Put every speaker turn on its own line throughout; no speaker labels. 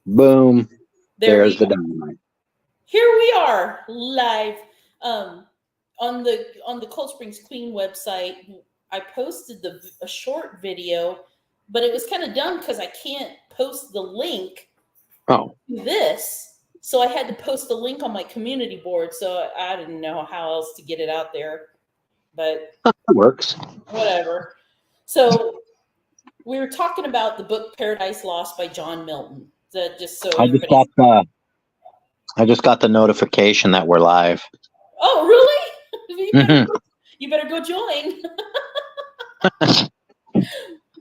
Boom.
There we
There's the
go.
dynamite.
Here we are live on the Cold Springs Queen website. I posted a short video, but it was kind of dumb because I can't post the link
Oh,
to this. So I had to post the link on my community board. So I didn't know how else to get it out there, but
that works.
whatever. So we were talking about the book Paradise Lost by John Milton. Just so
I just
everybody's.
got I just got the notification that we're live.
Oh, really?
Mhm.
You better go join.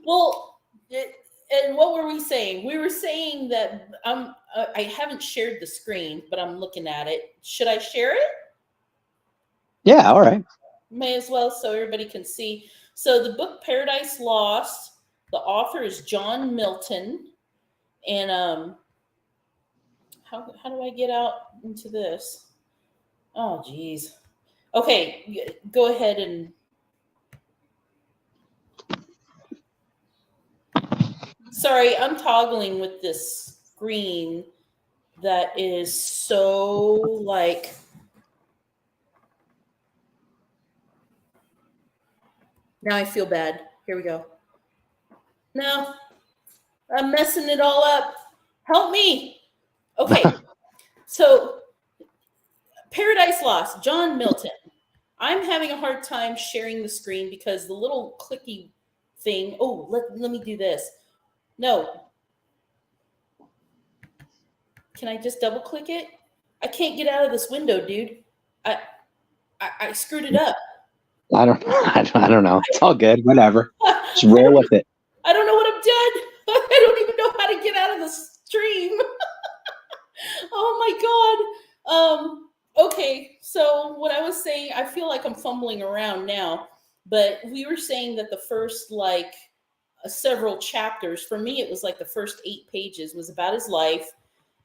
Well, and what were we saying? We were saying that I haven't shared the screen, but I'm looking at it. Should I share it?
Yeah, all right.
May as well, so everybody can see. So the book Paradise Lost, the author is John Milton, and how do I get out into this? Oh, geez. Okay, go ahead and. Sorry, I'm toggling with this screen that is so like. Now I feel bad. Here we go. No, I'm messing it all up. Help me. Okay, so Paradise Lost, John Milton. I'm having a hard time sharing the screen because the little clicky thing. Oh, let me do this. No. Can I just double click it? I can't get out of this window, dude. I screwed it up.
I don't know. It's all good. Whatever. Just roll with it.
I don't know what I've done. I don't even know how to get out of the stream. Oh my god. Okay, so what I was saying, I feel like I'm fumbling around now, but we were saying that the first several chapters, for me it was like the first 8 pages was about his life,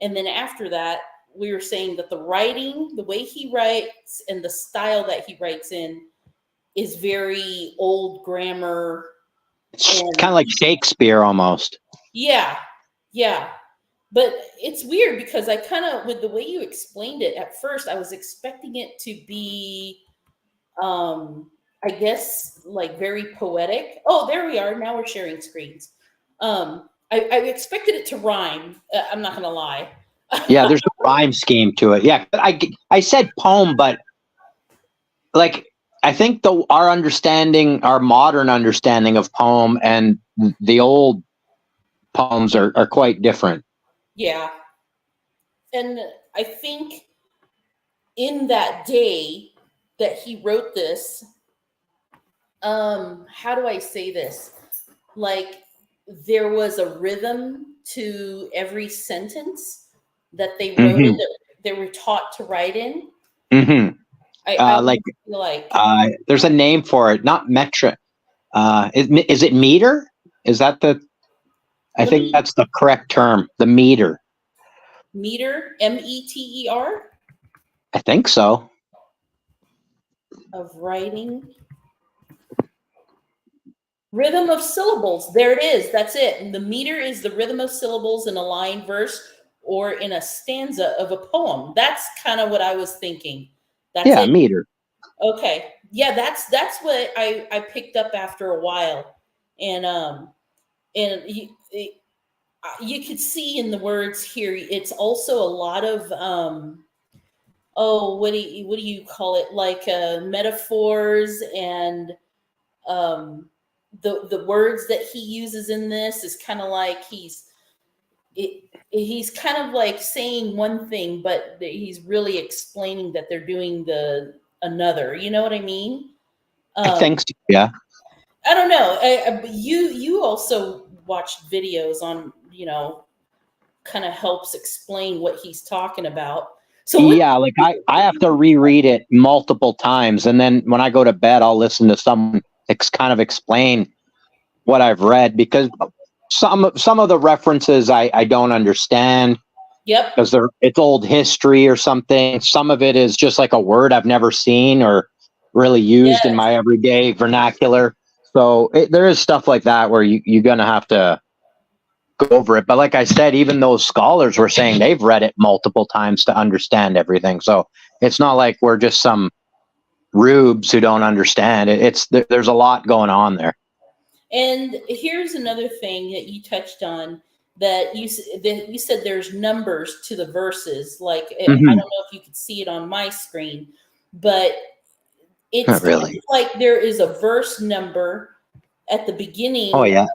and then after that we were saying that the writing, the way he writes and the style that he writes in is very old grammar.
It's kind of like Shakespeare almost.
Yeah. But it's weird because I kind of, with the way you explained it at first, I was expecting it to be, I guess, like very poetic. Oh, there we are. Now we're sharing screens. I expected it to rhyme. I'm not going to lie.
Yeah, there's a rhyme scheme to it. Yeah, I said poem, but like I think our modern understanding of poem and the old poems are quite different.
Yeah. And I think in that day that he wrote this, how do I say this? Like there was a rhythm to every sentence that they wrote in, that they were taught to write in.
Mm-hmm.
I feel like
there's a name for it, not metric. Is it meter? Is that I think that's the correct term, the meter.
Meter, METER?
I think so.
Of writing. Rhythm of syllables. There it is. That's it. And the meter is the rhythm of syllables in a line, verse, or in a stanza of a poem. That's kind of what I was thinking. That's it.
Meter.
Okay. Yeah, that's what I picked up after a while. And you could see in the words here, it's also a lot of what do you call it? Like metaphors, and the words that he uses in this is kind of like he's kind of like saying one thing, but he's really explaining that they're doing another. You know what I mean?
I think so, yeah.
I don't know. You also watched videos on, kind of helps explain what he's talking about. So
like I have to reread it multiple times, and then when I go to bed, I'll listen to someone kind of explain what I've read, because some of the references I don't understand.
Yep.
Because it's old history or something. Some of it is just like a word I've never seen or really used in my everyday vernacular. So there is stuff like that where you're gonna have to go over it. But like I said, even those scholars were saying they've read it multiple times to understand everything. So it's not like we're just some rubes who don't understand it. There's a lot going on there.
And here's another thing that you touched on, that you said there's numbers to the verses. Like I don't know if you could see it on my screen, but it's
Not really.
like there is a verse number at the beginning.
Oh yeah.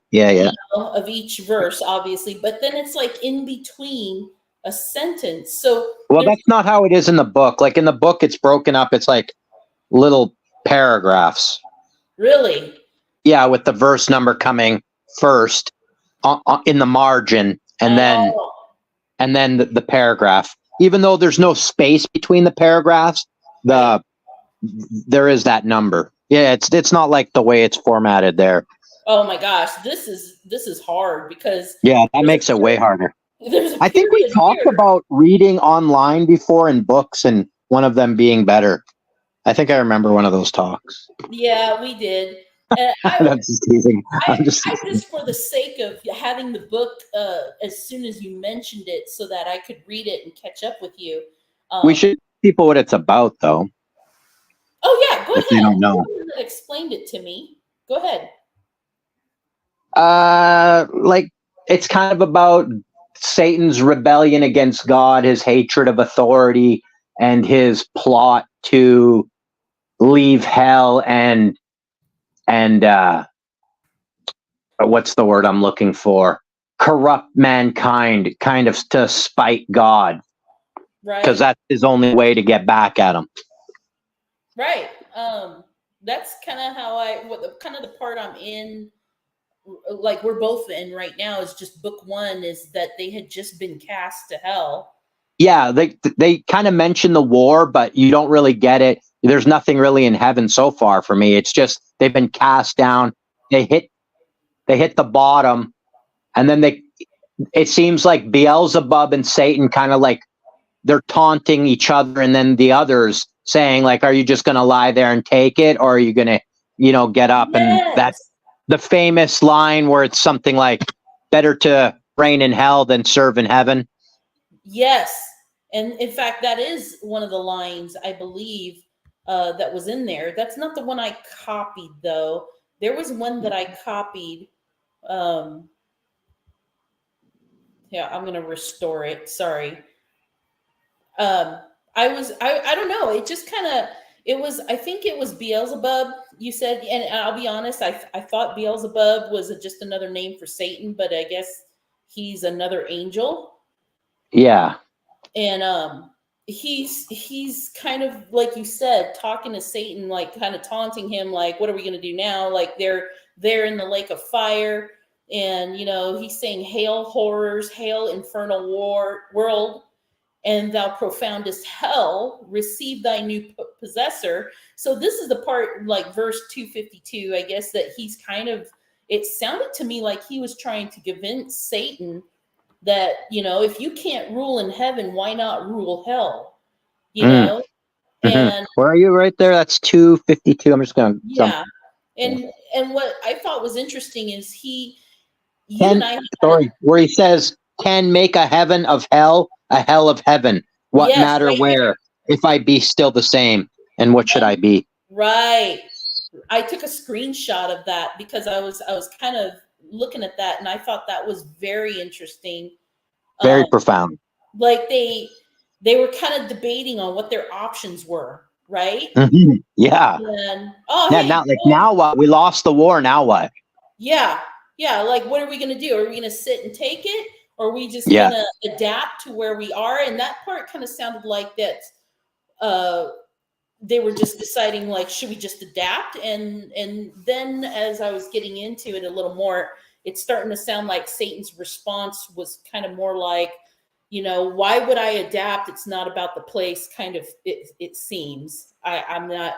Of each verse, obviously, but then it's like in between a sentence. So
well, that's not how it is in the book. Like in the book, it's broken up. It's like little paragraphs.
Really?
Yeah, with the verse number coming first in the margin, and then the paragraph. Even though there's no space between the paragraphs, there is that number. Yeah, it's not like the way it's formatted there.
Oh my gosh, this is hard because
that makes it way harder. I think we talked about reading online before in books, and one of them being better. I think I remember one of those talks.
Yeah, we did.
I'm just teasing.
I just, for the sake of having the book, as soon as you mentioned it, so that I could read it and catch up with you.
We should tell people what it's about, though.
Oh yeah, go ahead.
They don't know.
You explained it to me. Go ahead.
Like it's kind of about Satan's rebellion against God, his hatred of authority, and his plot to leave hell and what's the word I'm looking for? Corrupt mankind, kind of to spite God,
right?
Because that's his only way to get back at him.
Right. That's kind of how kind of the part I'm in. Like we're both in right now is just book one, is that they had just been cast to hell.
Yeah, they kind of mention the war, but you don't really get it. There's nothing really in heaven so far for me. It's just they've been cast down. They hit the bottom, and then it seems like Beelzebub and Satan kind of like they're taunting each other, and then the others saying like, "Are you just going to lie there and take it, or are you going to, get up?"
Yes.
And that's the famous line where it's something like, "Better to reign in hell than serve in heaven."
Yes, and in fact, that is one of the lines I believe that was in there. That's not the one I copied, though. There was one that I copied. Yeah, I'm going to restore it. Sorry. I don't know. It just kind of, I think it was Beelzebub, you said, and I'll be honest, I thought Beelzebub was just another name for Satan, but I guess he's another angel.
Yeah.
And he's kind of, like you said, talking to Satan, like kind of taunting him, like, what are we going to do now? Like they're in the lake of fire. And, he's saying, "Hail horrors, hail infernal world, and thou profoundest hell, receive thy new possessor." So this is the part, like verse 252, I guess, that he's kind of, it sounded to me like he was trying to convince Satan that, if you can't rule in heaven, why not rule hell? And
where are you? Right there. That's 252. I'm just going to
jump. And what I thought was interesting is
where he says, "Can make a heaven of hell, a hell of heaven. What matter right where, there. If I be still the same, and what should I be?"
Right. I took a screenshot of that because I was kind of looking at that, and I thought that was very interesting.
Very profound.
Like they were kind of debating on what their options were, right?
Mm-hmm. Yeah.
And
now what? We lost the war. Now what?
Yeah. Yeah. Like, what are we going to do? Are we going to sit and take it? Or are we just going to adapt to where we are? And that part kind of sounded like that they were just deciding, like, should we just adapt? And then as I was getting into it a little more, it's starting to sound like Satan's response was kind of more like, why would I adapt? It's not about the place, kind of, it seems. I'm not,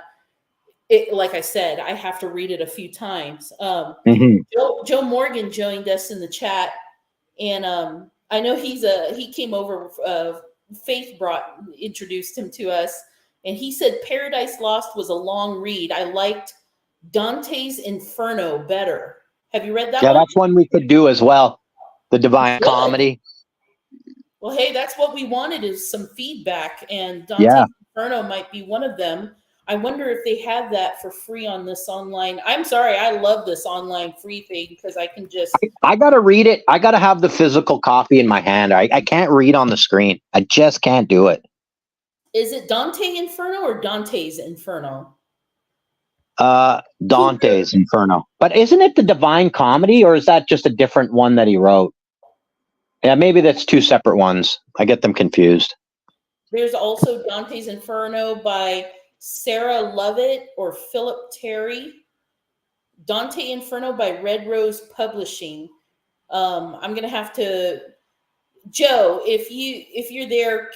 like I said, I have to read it a few times. Joe Morgan joined us in the chat, and I know he came over, Faith introduced him to us, and he said Paradise Lost was a long read. I liked Dante's Inferno better. Have you read that one?
Yeah, that's one we could do as well. The Divine
Good.
Comedy.
Well, hey, that's what we wanted, is some feedback, and Dante's
Yeah.
Inferno might be one of them. I wonder if they have that for free on this online. I'm sorry, I love this online free thing because I can just.
I got to read it. I got to have the physical copy in my hand. I can't read on the screen. I just can't do it.
Is it Dante Inferno or Dante's Inferno?
Dante's Inferno. But isn't it the Divine Comedy, or is that just a different one that he wrote? Yeah, maybe that's two separate ones. I get them confused.
There's also Dante's Inferno by Sarah Lovett or Philip Terry. Dante Inferno by Red Rose Publishing. I'm gonna have to, Joe, if you're there,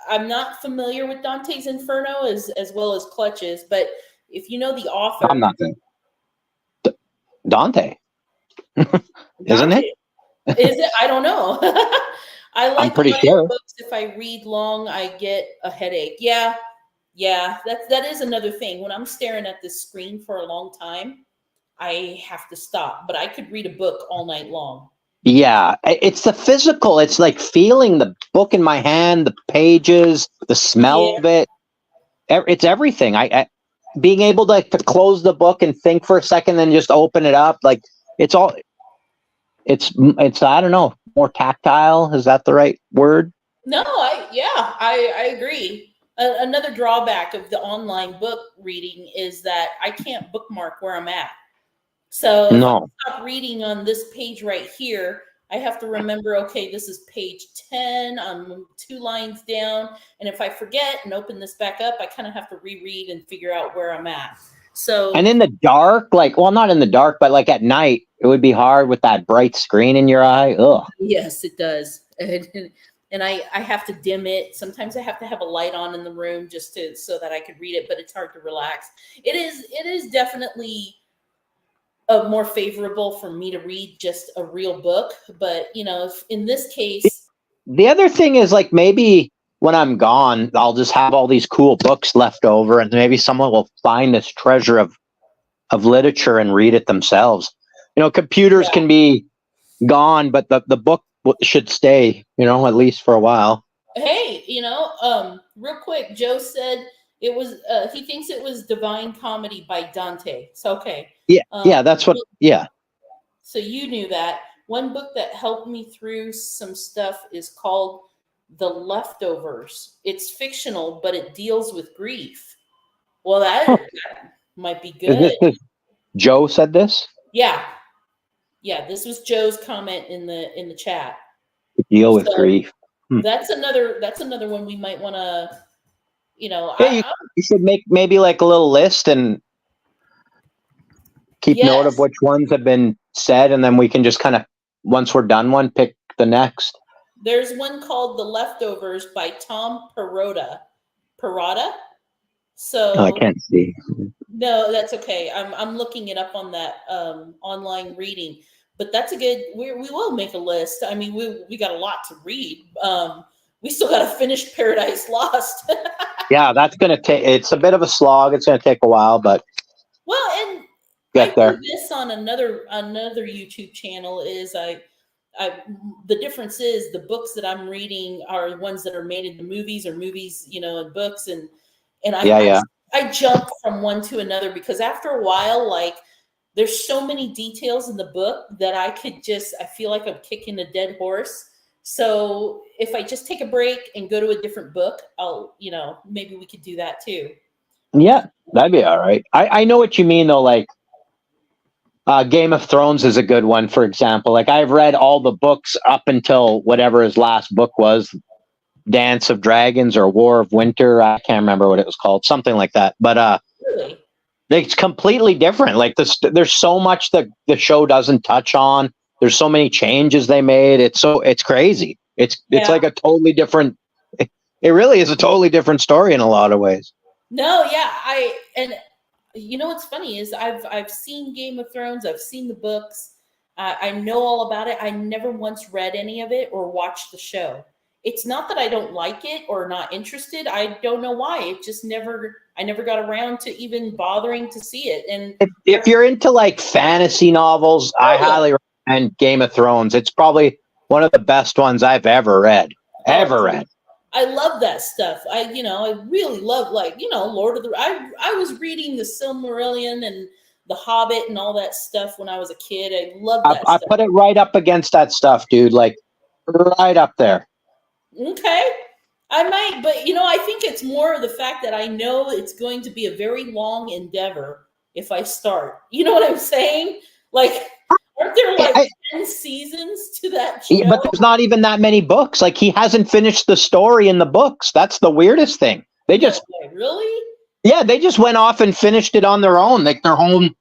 I'm not familiar with Dante's Inferno as well as Clutches, but if you know the author,
I'm not there. Dante, isn't it?
Is it? I don't know. I like
I'm pretty
a lot
sure.
of books. If I read long, I get a headache. Yeah. That is another thing. When I'm staring at this screen for a long time, I have to stop. But I could read a book all night long.
Yeah, it's the physical. It's like feeling the book in my hand, the pages, the smell of it. It's everything. I being able to close the book and think for a second, then just open it up. Like it's all. It's I don't know, more tactile. Is that the right word?
No, I agree. Another drawback of the online book reading is that I can't bookmark where I'm at. So if I stop reading on this page right here, I have to remember, okay, this is page 10. I'm 2 lines down. And if I forget and open this back up, I kind of have to reread and figure out where I'm at. So,
and in the dark, like, well, not in the dark, but like at night, it would be hard with that bright screen in your eye. Ugh.
Yes, it does. And I have to dim it. Sometimes I have to have a light on in the room just so that I could read it, but it's hard to relax. It is definitely more favorable for me to read just a real book. But, if in this case.
The other thing is, like, maybe when I'm gone, I'll just have all these cool books left over, and maybe someone will find this treasure of literature and read it themselves. Computers can be gone, but the book should stay, at least for a while.
Hey, real quick, Joe said it was, he thinks it was Divine Comedy by Dante. So, okay.
Yeah, that's what, yeah.
So you knew that. One book that helped me through some stuff is called The Leftovers. It's fictional, but it deals with grief. Well, that might be good.
Joe said this?
Yeah, this was Joe's comment in the chat.
Deal with grief.
That's another one we might want to,
you should make maybe like a little list and keep note of which ones have been said, and then we can just kind of, once we're done one, pick the next.
There's one called The Leftovers by Tom Perrotta. So
I can't see.
No, that's okay. I'm looking it up on that online reading, but that's a good. We will make a list. I mean, we got a lot to read. We still got to finish Paradise Lost.
Yeah, that's gonna take. It's a bit of a slog. It's gonna take a while, but
and
get there.
This on another YouTube channel is the difference is the books that I'm reading are the ones that are made into movies or movies, and books and I jump from one to another because after a while, like there's so many details in the book that I feel like I'm kicking a dead horse. So if I just take a break and go to a different book, I'll, maybe we could do that too.
Yeah, that'd be all right. I know what you mean though. Like Game of Thrones is a good one, for example. Like I've read all the books up until whatever his last book was, Dance of Dragons or War of Winter. I can't remember what it was called, something like that. But
really?
It's completely different. Like there's so much that the show doesn't touch on. There's so many changes they made. It's crazy. It's like a totally different. It really is a totally different story in a lot of ways.
No, yeah, what's funny is I've seen Game of Thrones. I've seen the books. I know all about it. I never once read any of it or watched the show. It's not that I don't like it or not interested. I don't know why. It just I never got around to even bothering to see it. And
if you're into like fantasy novels, I highly recommend and Game of Thrones. It's probably one of the best ones I've ever read. Ever read.
I love that stuff. I really love, like, Lord of the. I was reading the Silmarillion and the Hobbit and all that stuff when I was a kid. I love that
I
stuff.
put it right up against that stuff, dude. Like right up there.
Okay. I might, but I think it's more of the fact that I know it's going to be a very long endeavor if I start. You know what I'm saying? Like, aren't there like 10 seasons to that show?
But there's not even that many books. Like, he hasn't finished the story in the books. That's the weirdest thing. They just
really?
Yeah, they just went off and finished it on their own. Like, their own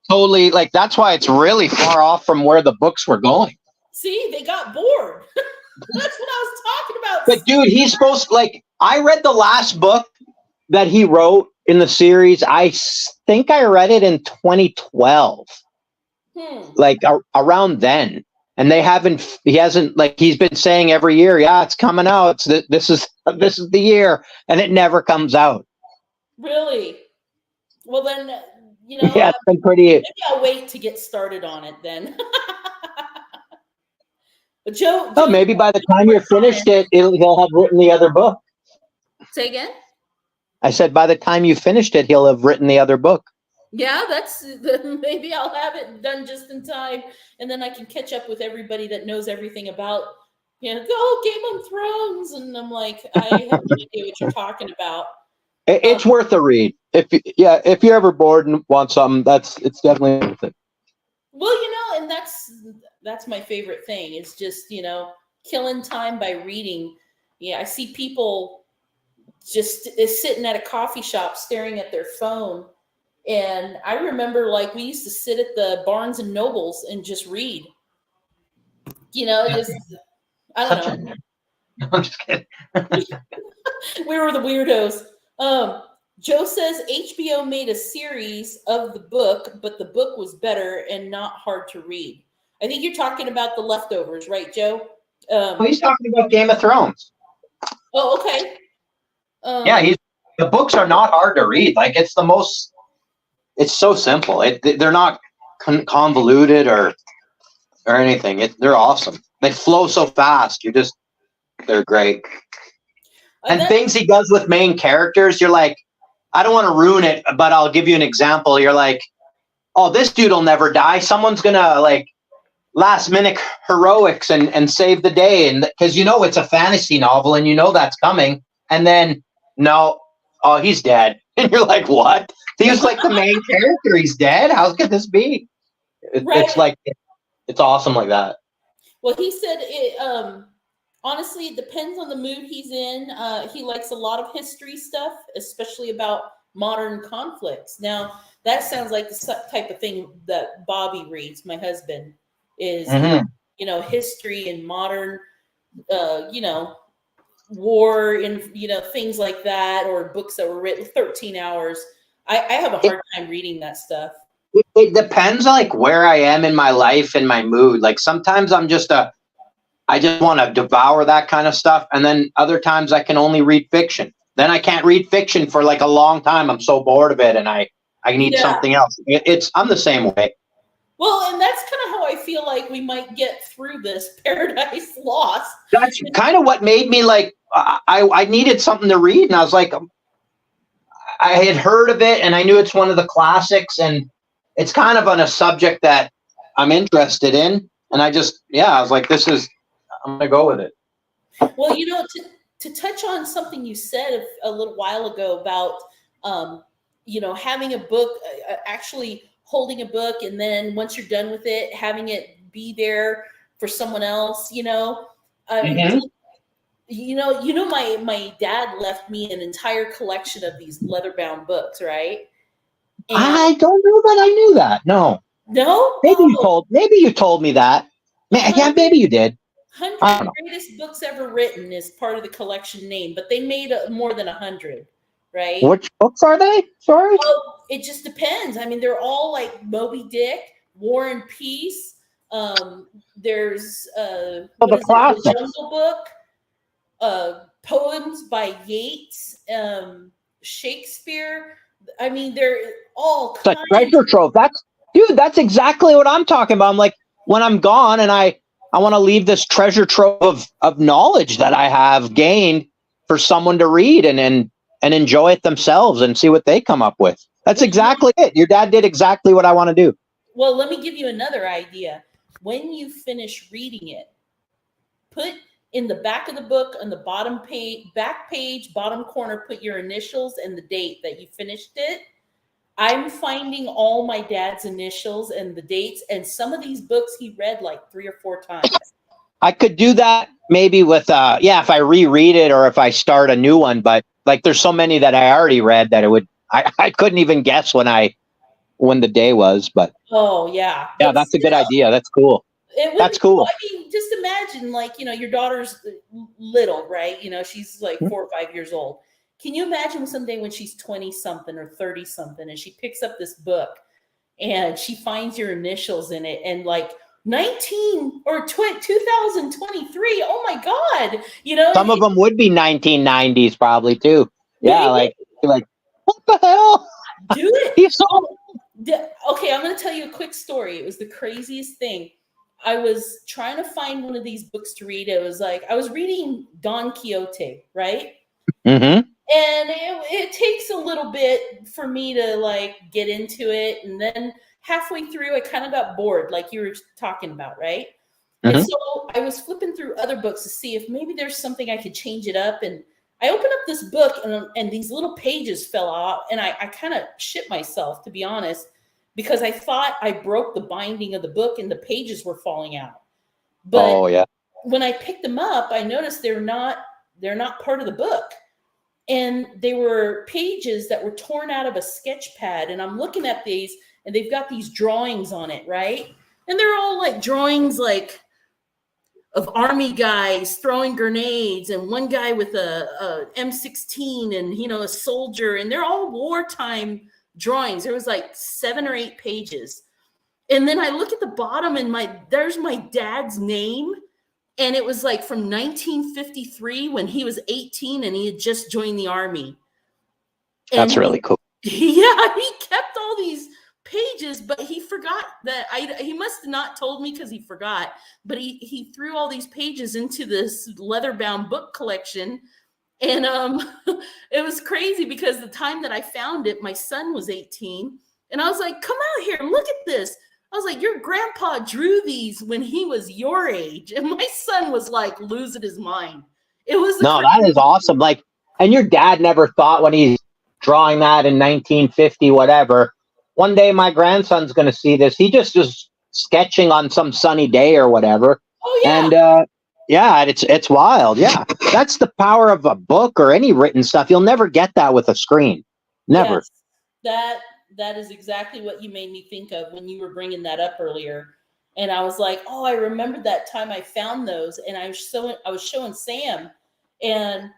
totally, like, that's why it's really far off from where the books were going.
See, they got bored. That's what I was talking about.
But dude, he's supposed, like, I read the last book that he wrote in the series. I think I read it in 2012. Like around then. And he hasn't, like, he's been saying every year, yeah, it's coming out. This is the year, and it never comes out.
Really? Well, then,
yeah, it's been pretty.
Maybe I'll wait to get started on it then. But Joe,
maybe by the time you're finished it, he'll have written the other book.
Say again?
I said by the time you finished it, he'll have written the other book.
Yeah, maybe I'll have it done just in time, and then I can catch up with everybody that knows everything about, Game of Thrones, and I'm like, I have no idea what you're talking about.
It's worth a read. If you're ever bored and want something, it's definitely worth it.
Well, and that's my favorite thing. Is just killing time by reading. Yeah, I see people just sitting at a coffee shop staring at their phone. And I remember, like, we used to sit at the Barnes and Nobles and just read. I don't know.
No, I'm just kidding.
We were the weirdos. Joe says HBO made a series of the book, but the book was better and not hard to read. I think you're talking about The Leftovers, right, Joe?
He's talking about Game of Thrones.
Oh, okay.
The books are not hard to read. Like, it's so simple. They're not convoluted or anything. They're awesome. They flow so fast. They're great. And things he does with main characters, you're like, I don't want to ruin it, but I'll give you an example. You're like, oh, this dude will never die. Someone's gonna, like, last minute heroics and save the day, and because it's a fantasy novel and that's coming, and then no, oh, he's dead, and you're like, what? He was like the main character. He's dead. How could this be? It's like, it's awesome like that.
Well, he said honestly, it depends on the mood he's in. He likes a lot of history stuff, especially about modern conflicts. Now, that sounds like the type of thing that Bobby reads, my husband, is, history and modern, war and, things like that, or books that were written 13 hours. I have a hard time reading that stuff.
It depends, like, where I am in my life and my mood. Like, sometimes I just want to devour that kind of stuff. And then other times I can only read fiction. Then I can't read fiction for like a long time. I'm so bored of it, and I need something else. I'm the same way.
Well, and that's kind of how I feel like we might get through this Paradise Lost.
That's kind of what made me like, I needed something to read. And I was like, I had heard of it, and I knew it's one of the classics, and it's kind of on a subject that I'm interested in. And I was like, I'm going to go with it.
Well, to touch on something you said a little while ago about, having a book, actually holding a book, and then once you're done with it, having it be there for someone else, my dad left me an entire collection of these leather-bound books, right? And
I don't know that I knew that. No.
No?
Maybe you told me that. Yeah, maybe you did.
100 greatest books ever written is part of the collection name, but they made more than 100, right?
Which books are they? Sorry?
Well, it just depends. I mean, they're all like Moby Dick, War and Peace. There's
the classics.
The Jungle Book, poems by Yeats, Shakespeare. I mean, they're all
the treasure trove. That's exactly what I'm talking about. I'm like, when I'm gone, and I want to leave this treasure trove of knowledge that I have gained for someone to read and enjoy it themselves and see what they come up with. That's exactly it. Your dad did exactly what I want to do.
Well, let me give you another idea. When you finish reading it, put in the back of the book on the bottom page, back page, bottom corner, put your initials and the date that you finished it. I'm finding all my dad's initials and the dates, and some of these books he read like 3 or 4 times.
I could do that maybe with if I reread it or if I start a new one, but like there's so many that I already read that I couldn't even guess when the day was. But
oh yeah,
yeah, that's a good idea. That's cool. That's cool.
I mean, just imagine, like, your daughter's little, right? She's like 4 or 5 years old. Can you imagine someday when she's 20 something or 30 something and she picks up this book and she finds your initials in it and like 2023? Oh my God.
Some of them would be 1990s probably too. Yeah. Like what the hell?
Do it. Okay. I'm going to tell you a quick story. It was the craziest thing. I was trying to find one of these books to read. It was like, I was reading Don Quixote, right?
Mm-hmm.
And it takes a little bit for me to like get into it. And then halfway through, I kind of got bored, like you were talking about, right? Mm-hmm. And so I was flipping through other books to see if maybe there's something I could change it up. And I opened up this book and these little pages fell out. And I kind of shit myself, to be honest, because I thought I broke the binding of the book and the pages were falling out. But when I picked them up, I noticed they're not part of the book. And they were pages that were torn out of a sketch pad. And I'm looking at these and they've got these drawings on it, right? And they're all like drawings like of army guys throwing grenades and one guy with a M16 and, a soldier. And they're all wartime drawings. There was like 7 or 8 pages. And then I look at the bottom and there's my dad's name. And it was like from 1953 when he was 18 and he had just joined the army. And
that's really cool.
Yeah, he kept all these pages, but he forgot that he must have not told me because he forgot. But he threw all these pages into this leather-bound book collection. And it was crazy because the time that I found it, my son was 18. And I was like, come out here, look at this. I was like, your grandpa drew these when he was your age. And my son was like losing his mind. It was
that is awesome. Like, and your dad never thought when he's drawing that in 1950, whatever, one day my grandson's going to see this. He just is sketching on some sunny day or whatever.
Oh, yeah.
And it's wild. Yeah. That's the power of a book or any written stuff. You'll never get that with a screen. Never.
Yes, that is exactly what you made me think of when you were bringing that up earlier. And I was like, oh, I remember that time I found those. And I was showing Sam. And,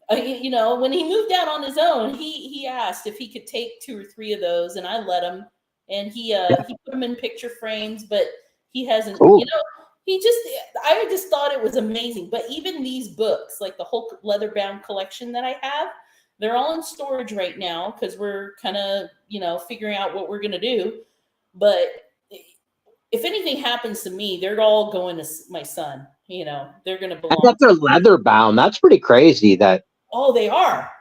when he moved out on his own, he asked if he could take 2 or 3 of those. And I let him. And he put them in picture frames. But he hasn't, I just thought it was amazing. But even these books, like the whole leather-bound collection that I have, they're all in storage right now because we're kind of, figuring out what we're going to do. But if anything happens to me, they're all going to my son. They're going to belong.
I thought they're leather bound. That's pretty crazy.
Oh, they are.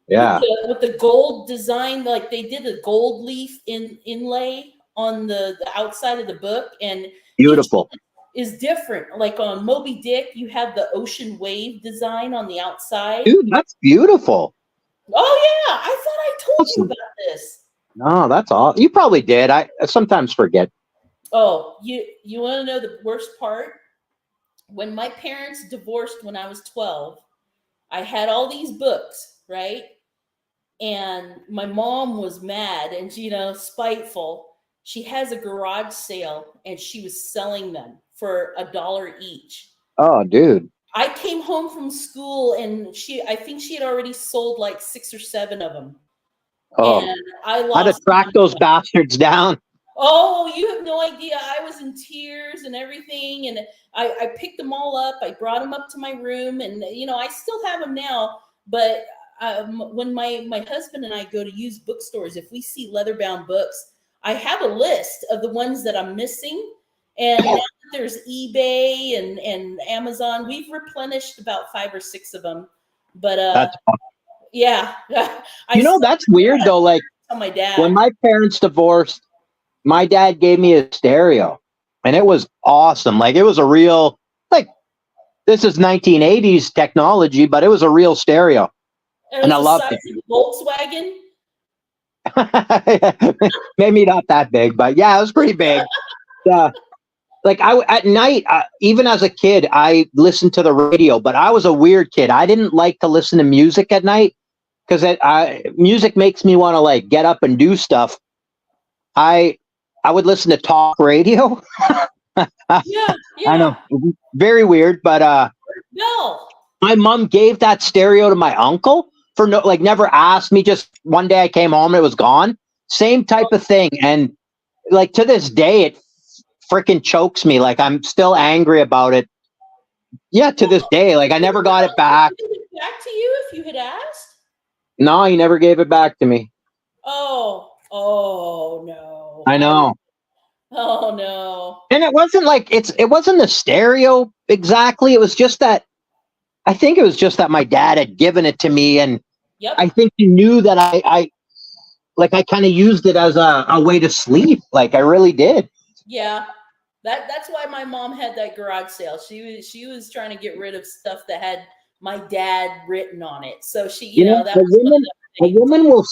Yeah.
With the gold design, like they did a gold leaf inlay on the outside of the book. And
beautiful.
Is different. Like on Moby Dick, you have the ocean wave design on the outside.
Dude, that's beautiful.
Oh yeah, I thought I told you about this.
No, that's all. You probably did. I sometimes forget.
Oh, you want to know the worst part? When my parents divorced when I was 12, I had all these books, right? And my mom was mad and spiteful. She has a garage sale and she was selling them for $1 each.
Oh, dude.
I came home from school and I think she had already sold like 6 or 7 of them.
Oh,
and I lost.
How to track those bastards down.
Oh, you have no idea. I was in tears and everything. And I picked them all up. I brought them up to my room and, I still have them now. But when my husband and I go to used bookstores, if we see leather-bound books, I have a list of the ones that I'm missing. And now that there's eBay and Amazon. We've replenished about 5 or 6 of them, but
That's
yeah,
that's weird though. Like
tell my dad.
when my parents divorced, my dad gave me a stereo, and it was awesome. Like it was a real, like, this is 1980s technology, but it was a real stereo, and I loved it.
Volkswagen.
Maybe not that big, but yeah, it was pretty big. Like at night, even as a kid, I listened to the radio, but I was a weird kid. I didn't like to listen to music at night because music makes me want to like get up and do stuff. I would listen to talk radio.
Yeah.
I know, very weird, but
no.
my mom gave that stereo to my uncle for never asked me. Just one day I came home and it was gone. Same type of thing, and like to this day, it freaking chokes me. Like I'm still angry about it. Yeah, to this day, like I never got it back.
Give it back to you if you had asked?
No, he never gave it back to me.
Oh no.
I know.
Oh no.
And it wasn't like it wasn't the stereo exactly. It was just that I think it was just that my dad had given it to me, and
Yep.
I think he knew that I kind of used it as a way to sleep. Like I really did.
Yeah. That's why my mom had that garage sale. She was trying to get rid of stuff that had my dad written on it. So she, you know, that was
a woman will,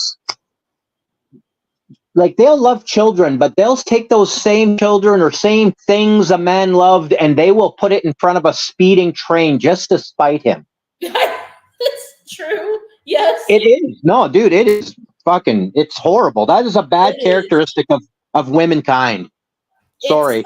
like, they'll love children, but they'll take those same children or same things a man loved, and they will put it in front of a speeding train just to spite him.
That's true. Yes.
It is. No, dude, it is fucking, it's horrible. That is a bad characteristic of womankind. Sorry.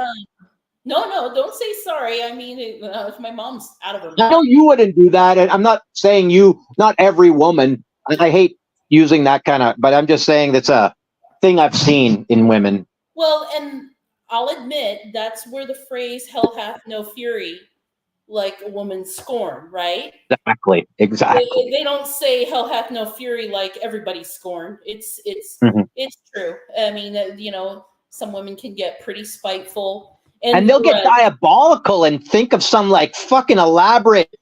No, don't say sorry. I mean, if my mom's out of her mind.
I know you wouldn't do that, and I'm not saying not every woman. I hate using that kind of, but I'm just saying that's a thing I've seen in women.
Well, and I'll admit that's where the phrase "hell hath no fury," like a woman scorn, right?
Exactly.
They don't say "hell hath no fury" like everybody's scorn. It's true. I mean, you know, some women can get pretty spiteful.
And they'll get diabolical and think of some like fucking elaborate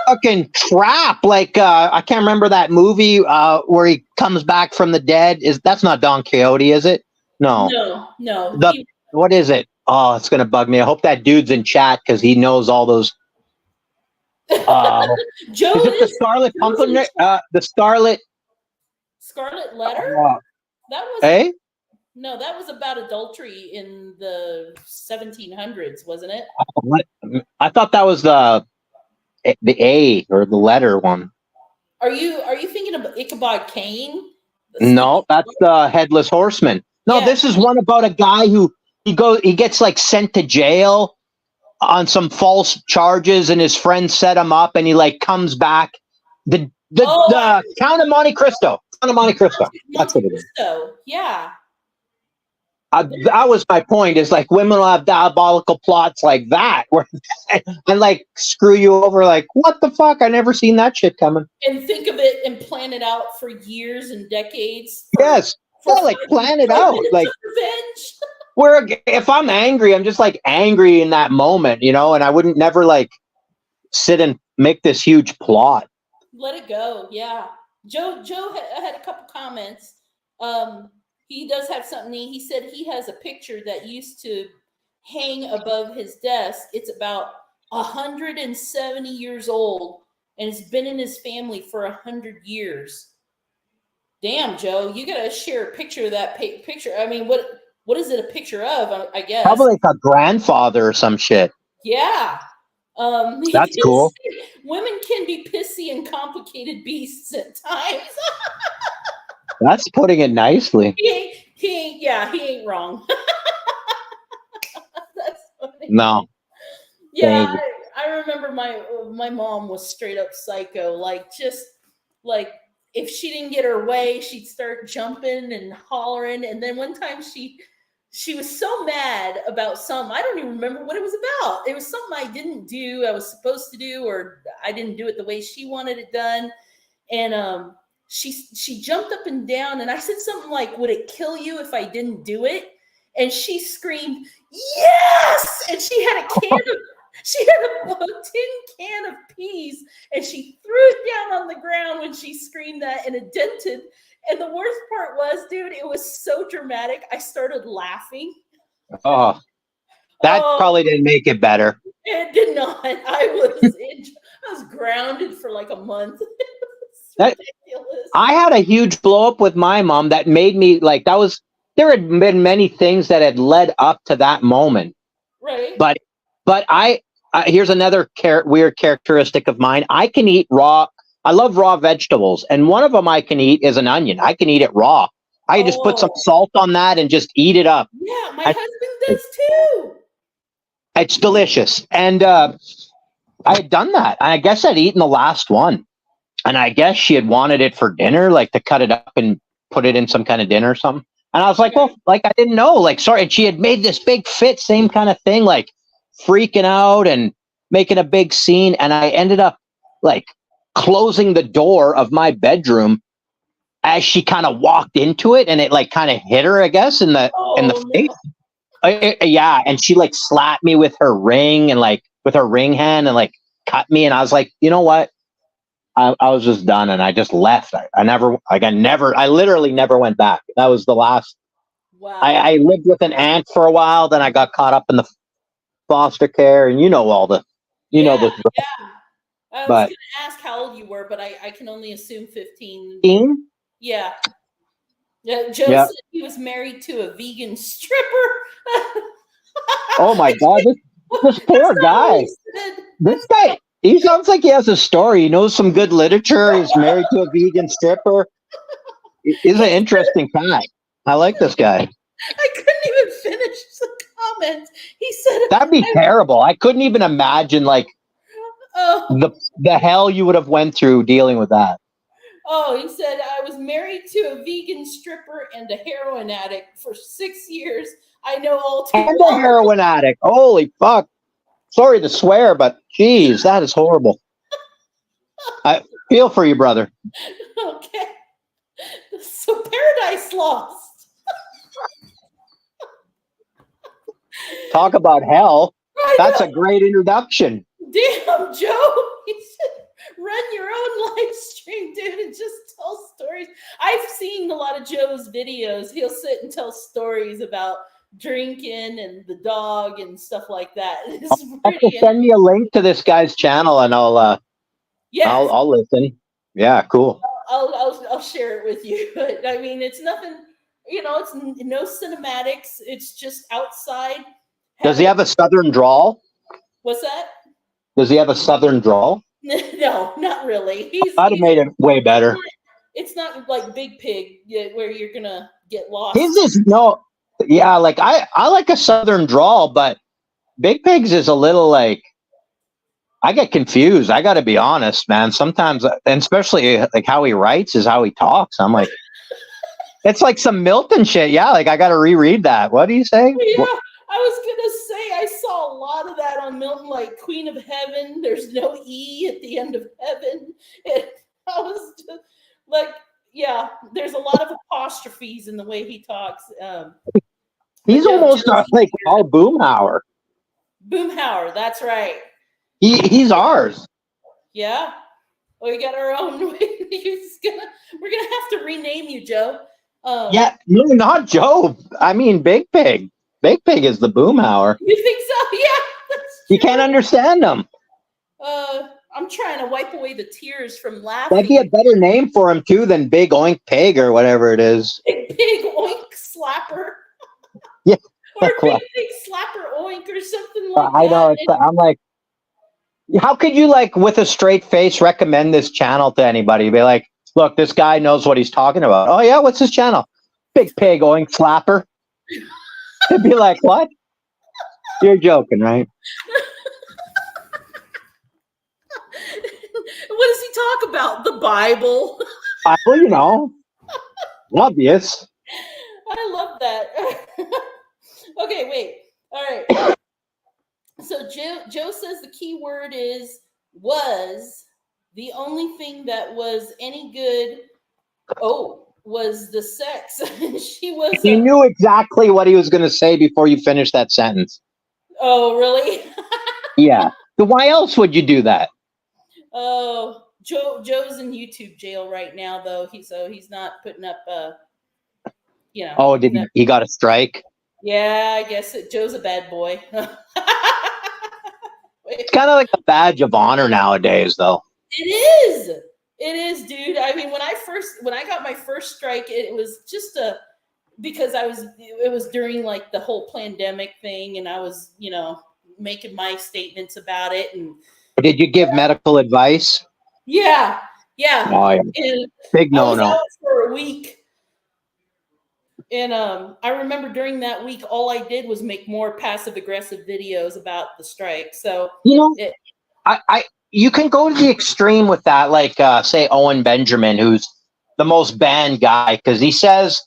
fucking trap. Like I can't remember that movie where he comes back from the dead. That's not Don Quixote, is it? No. What is it? Oh, it's gonna bug me. I hope that dude's in chat because he knows all those.
Joe,
is it the Scarlet Pimpernel? The Scarlet
Letter? That was.
Hey.
No, that was about adultery in the 1700s, wasn't it?
I thought that was the A or the letter one.
Are you thinking of Ichabod Cain?
No, that's the Headless Horseman. No, yeah. This is one about a guy who he gets like sent to jail on some false charges, and his friends set him up, and he like comes back. The Count of Monte Cristo. Count of Monte Cristo. That's what it is.
Yeah.
That was my point. Is like women will have diabolical plots like that, where and like screw you over. Like, what the fuck? I never seen that shit coming.
And think of it and plan it out for years and decades.
Yes, like plan it out. Like
revenge.
Where if I'm angry, I'm just like angry in that moment, you know. And I wouldn't never like sit and make this huge plot.
Let it go. Yeah. Joe had a couple comments. He does have something. He said he has a picture that used to hang above his desk. It's about 170 years old, and it's been in his family for 100 years. Damn, Joe, you gotta share a picture of that picture. I mean, what is it a picture of? I guess
probably like a grandfather or some shit.
Yeah.
That's cool.
Women can be pissy and complicated beasts at times.
That's putting it nicely.
He ain't wrong. That's funny.
No.
Yeah, I remember my mom was straight up psycho. Like, just like if she didn't get her way, she'd start jumping and hollering. And then one time she was so mad about I don't even remember what it was about. It was something I didn't do, I was supposed to do, or I didn't do it the way she wanted it done. And she jumped up and down, and I said something like, "Would it kill you if I didn't do it?" And she screamed, Yes, and she had a tin can of peas, and she threw it down on the ground when she screamed that, and it dented. And the worst part was, dude, it was so dramatic. I started laughing.
Oh, that
Oh,
probably didn't make it better.
it did not. I was grounded for like a month. It's
That
ridiculous.
I had a huge blow up with my mom that made me like that was there had been many things that had led up to that moment,
Right?
but but here's another weird characteristic of mine. I can eat raw. I love raw vegetables, and one of them I can eat is an onion. I can eat it raw. I can just put some
Oh,
salt on that and just eat it up.
yeah, my
And
husband does too.
it's delicious. And I had done that. I guess I'd eaten the last one. And I guess she had wanted it for dinner, like to cut it up and put it in some kind of dinner or something. And I was like, well,
Right.
like I didn't know, like sorry. And she had made this big fit, same kind of thing, like freaking out and making a big scene. And I ended up like closing the door of my bedroom as she kind of walked into it, and it like kind of hit her, I guess, in the
Oh
face.
no.
Yeah, and she like slapped me with her ring and like with her ring hand and like cut me. And I was like, you know what? I was just done and I just left. I never, like, I literally never went back. That was the last.
Wow.
I lived with an aunt for a while. Then I got caught up in the foster care, and you know
Yeah,
the,
yeah. I was
but
gonna ask how old you were, but I can only assume 15.
teen?
Yeah. Yeah, Joe
Yeah.
said he was married to a vegan stripper.
Oh my God, this
That's
poor
not what
guy.
he said.
This guy, he sounds like he has a story. He knows some good literature. He's married to a vegan stripper. He's an interesting guy. I like this guy.
I couldn't even finish the comment. He said,
That'd be terrible. I couldn't even imagine like
"Oh,
the hell you would have went through dealing with that.
oh." He said, "I was married to a vegan stripper and a heroin addict for 6 years. I know all too
And a
well."
heroin addict. Holy fuck. Sorry to swear, but geez, that is horrible. I feel for you, brother.
Okay, so Paradise Lost.
Talk about hell.
I
That's
know.
a great introduction.
Damn, Joe. He said, run your own live stream, dude, and just tell stories. I've seen a lot of Joe's videos. He'll sit and tell stories about drinking and the dog and stuff like that. It's
Have to
pretty
send me a link to this guy's channel, and
yes.
I'll listen. Yeah, cool.
I'll share it with you. But I mean, it's nothing. It's no cinematics. It's just outside
Does he
having.
have a southern drawl?
What's that?
Does he have a southern drawl?
No, not really. He's
I'd have made it way better.
it's not like Big Pig where you're gonna get
His
lost.
is no, yeah, like I like a southern drawl, but Big Pigs is a little like I get confused. I got to be honest, man. Sometimes, and especially like how he writes is how he talks. I'm like, it's like some Milton shit. Yeah, like I got to reread that. What do you say?
Yeah, I was gonna say I saw a lot of that on Milton, like Queen of Heaven. There's no E at the end of heaven. I was just like, yeah, there's a lot of apostrophes in the way he talks. But
He's
no,
almost like all Boomhauer.
Boomhauer. That's right.
He's ours.
Yeah, we got our own. We're gonna have to rename you, Joe.
Yeah, no, not Joe. I mean, Big Pig. Big Pig is the Boomhauer.
You think so? Yeah, that's
You
true.
can't understand him.
I'm trying to wipe away the tears from
That'd be a
laughing.
better name for him too than Big Oink Pig or whatever it is.
Big oink slapper.
Yeah,
Or big slapper oink or something like
I know.
that.
I'm like, how could you like with a straight face recommend this channel to anybody? Be like, look, this guy knows what he's talking about. Oh yeah, what's his channel? Big Pig Oink Slapper. They'd be like, what? You're joking, right?
What does he talk about? The Bible.
Well, obvious.
I love that. Okay, wait. All right. So Joe says the key word is was the only thing that was any good. Oh, was the sex. She was
You knew exactly what he was going to say before you finished that sentence.
oh, really?
Yeah. So why else would you do that?
Oh, Joe's in YouTube jail right now, though. He's not putting up.
Oh,
He's
did
not.
he got a strike?
Yeah, I guess Joe's a bad boy.
It's kind of like a badge of honor nowadays, though.
It is. It is, dude. I mean, when I got my first strike, it was just because it was during like the whole pandemic thing, and I was, making my statements about it, and
Did you give medical advice?
yeah, yeah.
Oh, yeah.
And
Big
I was
no.
out for a week. And I remember during that week, all I did was make more passive aggressive videos about the strike. So
You know,
it,
I you can go to the extreme with that, like say Owen Benjamin, who's the most banned guy because he says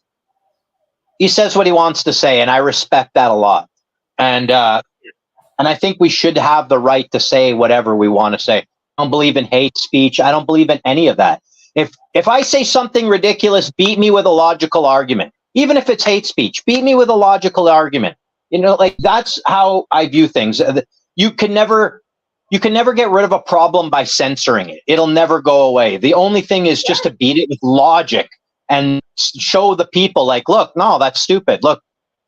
what he wants to say, and I respect that a lot. And I think we should have the right to say whatever we want to say. I don't believe in hate speech. I don't believe in any of that. If I say something ridiculous, beat me with a logical argument. Even if it's hate speech, beat me with a logical argument. Like that's how I view things. You can never get rid of a problem by censoring it. It'll never go away. The only thing is just to beat it with logic and show the people like, look, no, that's stupid. Look,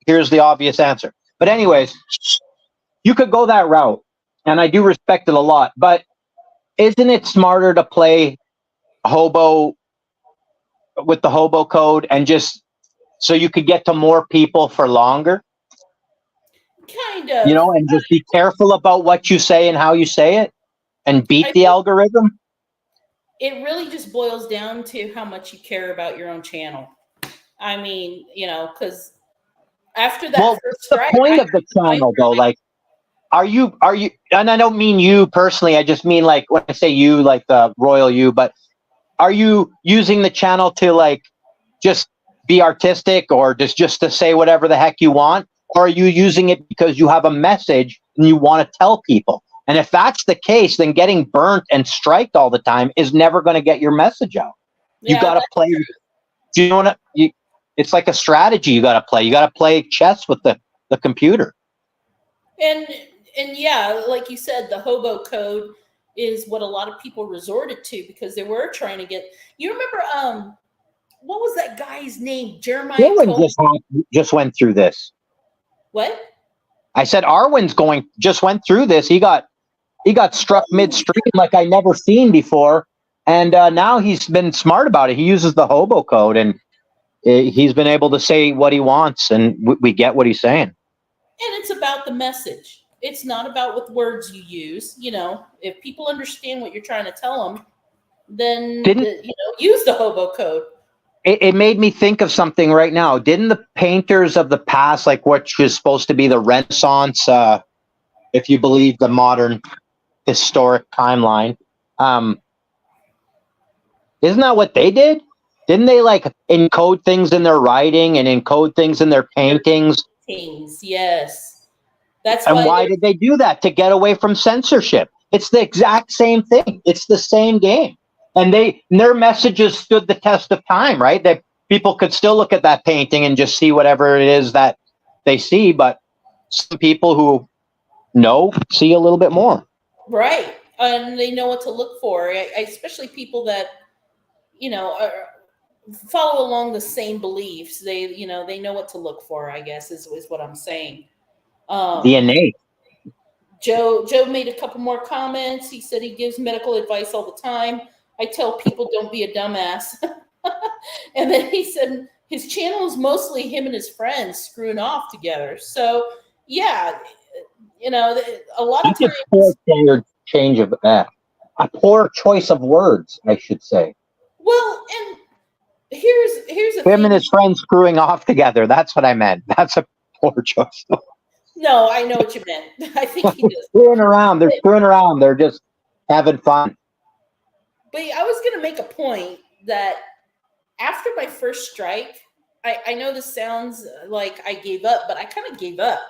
here's the obvious answer. But anyways, you could go that route, and I do respect it a lot. But isn't it smarter to play hobo with the hobo code and just so you could get to more people for longer?
kind of.
And just be careful about what you say and how you say it and beat
I
the
think
algorithm.
it really just boils down to how much you care about your own channel. I mean, because after that
Well,
first
what's the
strike,
point of the channel though? Like, are you, and I don't mean you personally, I just mean like when I say you, like the royal you, but are you using the channel to like just be artistic or just to say whatever the heck you want? Or are you using it because you have a message and you want to tell people? And if that's the case, then getting burnt and striked all the time is never going to get your message out. You
yeah,
got to play. Do you know what? It's like a strategy you got to play. You got to play chess with the computer.
and yeah, like you said, the hobo code is what a lot of people resorted to because they were trying to get. You remember, what was that guy's name? Jeremiah
Arwen
Cope.
just went through this.
What?
I said Arwen's just went through this. He got struck midstream like I never seen before, and now he's been smart about it. He uses the hobo code, and he's been able to say what he wants, and we get what he's saying.
And it's about the message. It's not about what words you use. If people understand what you're trying to tell them, then use the hobo code.
It made me think of something right now. Didn't the painters of the past, like what was supposed to be the Renaissance, if you believe the modern historic timeline, isn't that what they did? Didn't they like encode things in their writing and encode things in their paintings?
Yes. That's
and why did they do that? To get away from censorship. It's the exact same thing. It's the same game. And their messages stood the test of time, right? That people could still look at that painting and just see whatever it is that they see, but some people who know see a little bit more.
Right. And they know what to look for, especially people that, follow along the same beliefs. They know what to look for, I guess, is what I'm saying.
The innate.
Joe made a couple more comments. He said he gives medical advice all the time. I tell people don't be a dumbass. And then he said his channel is mostly him and his friends screwing off together. So yeah, a lot of times.
A poor choice of words, I should say.
Well, and here's
him and his friends screwing off together. That's what I meant. That's a poor choice.
No, I know what you meant. I think he does.
Screwing around. They're screwing around. They're just having fun.
But I was going to make a point that after my first strike, I know this sounds like I gave up, but I kind of gave up.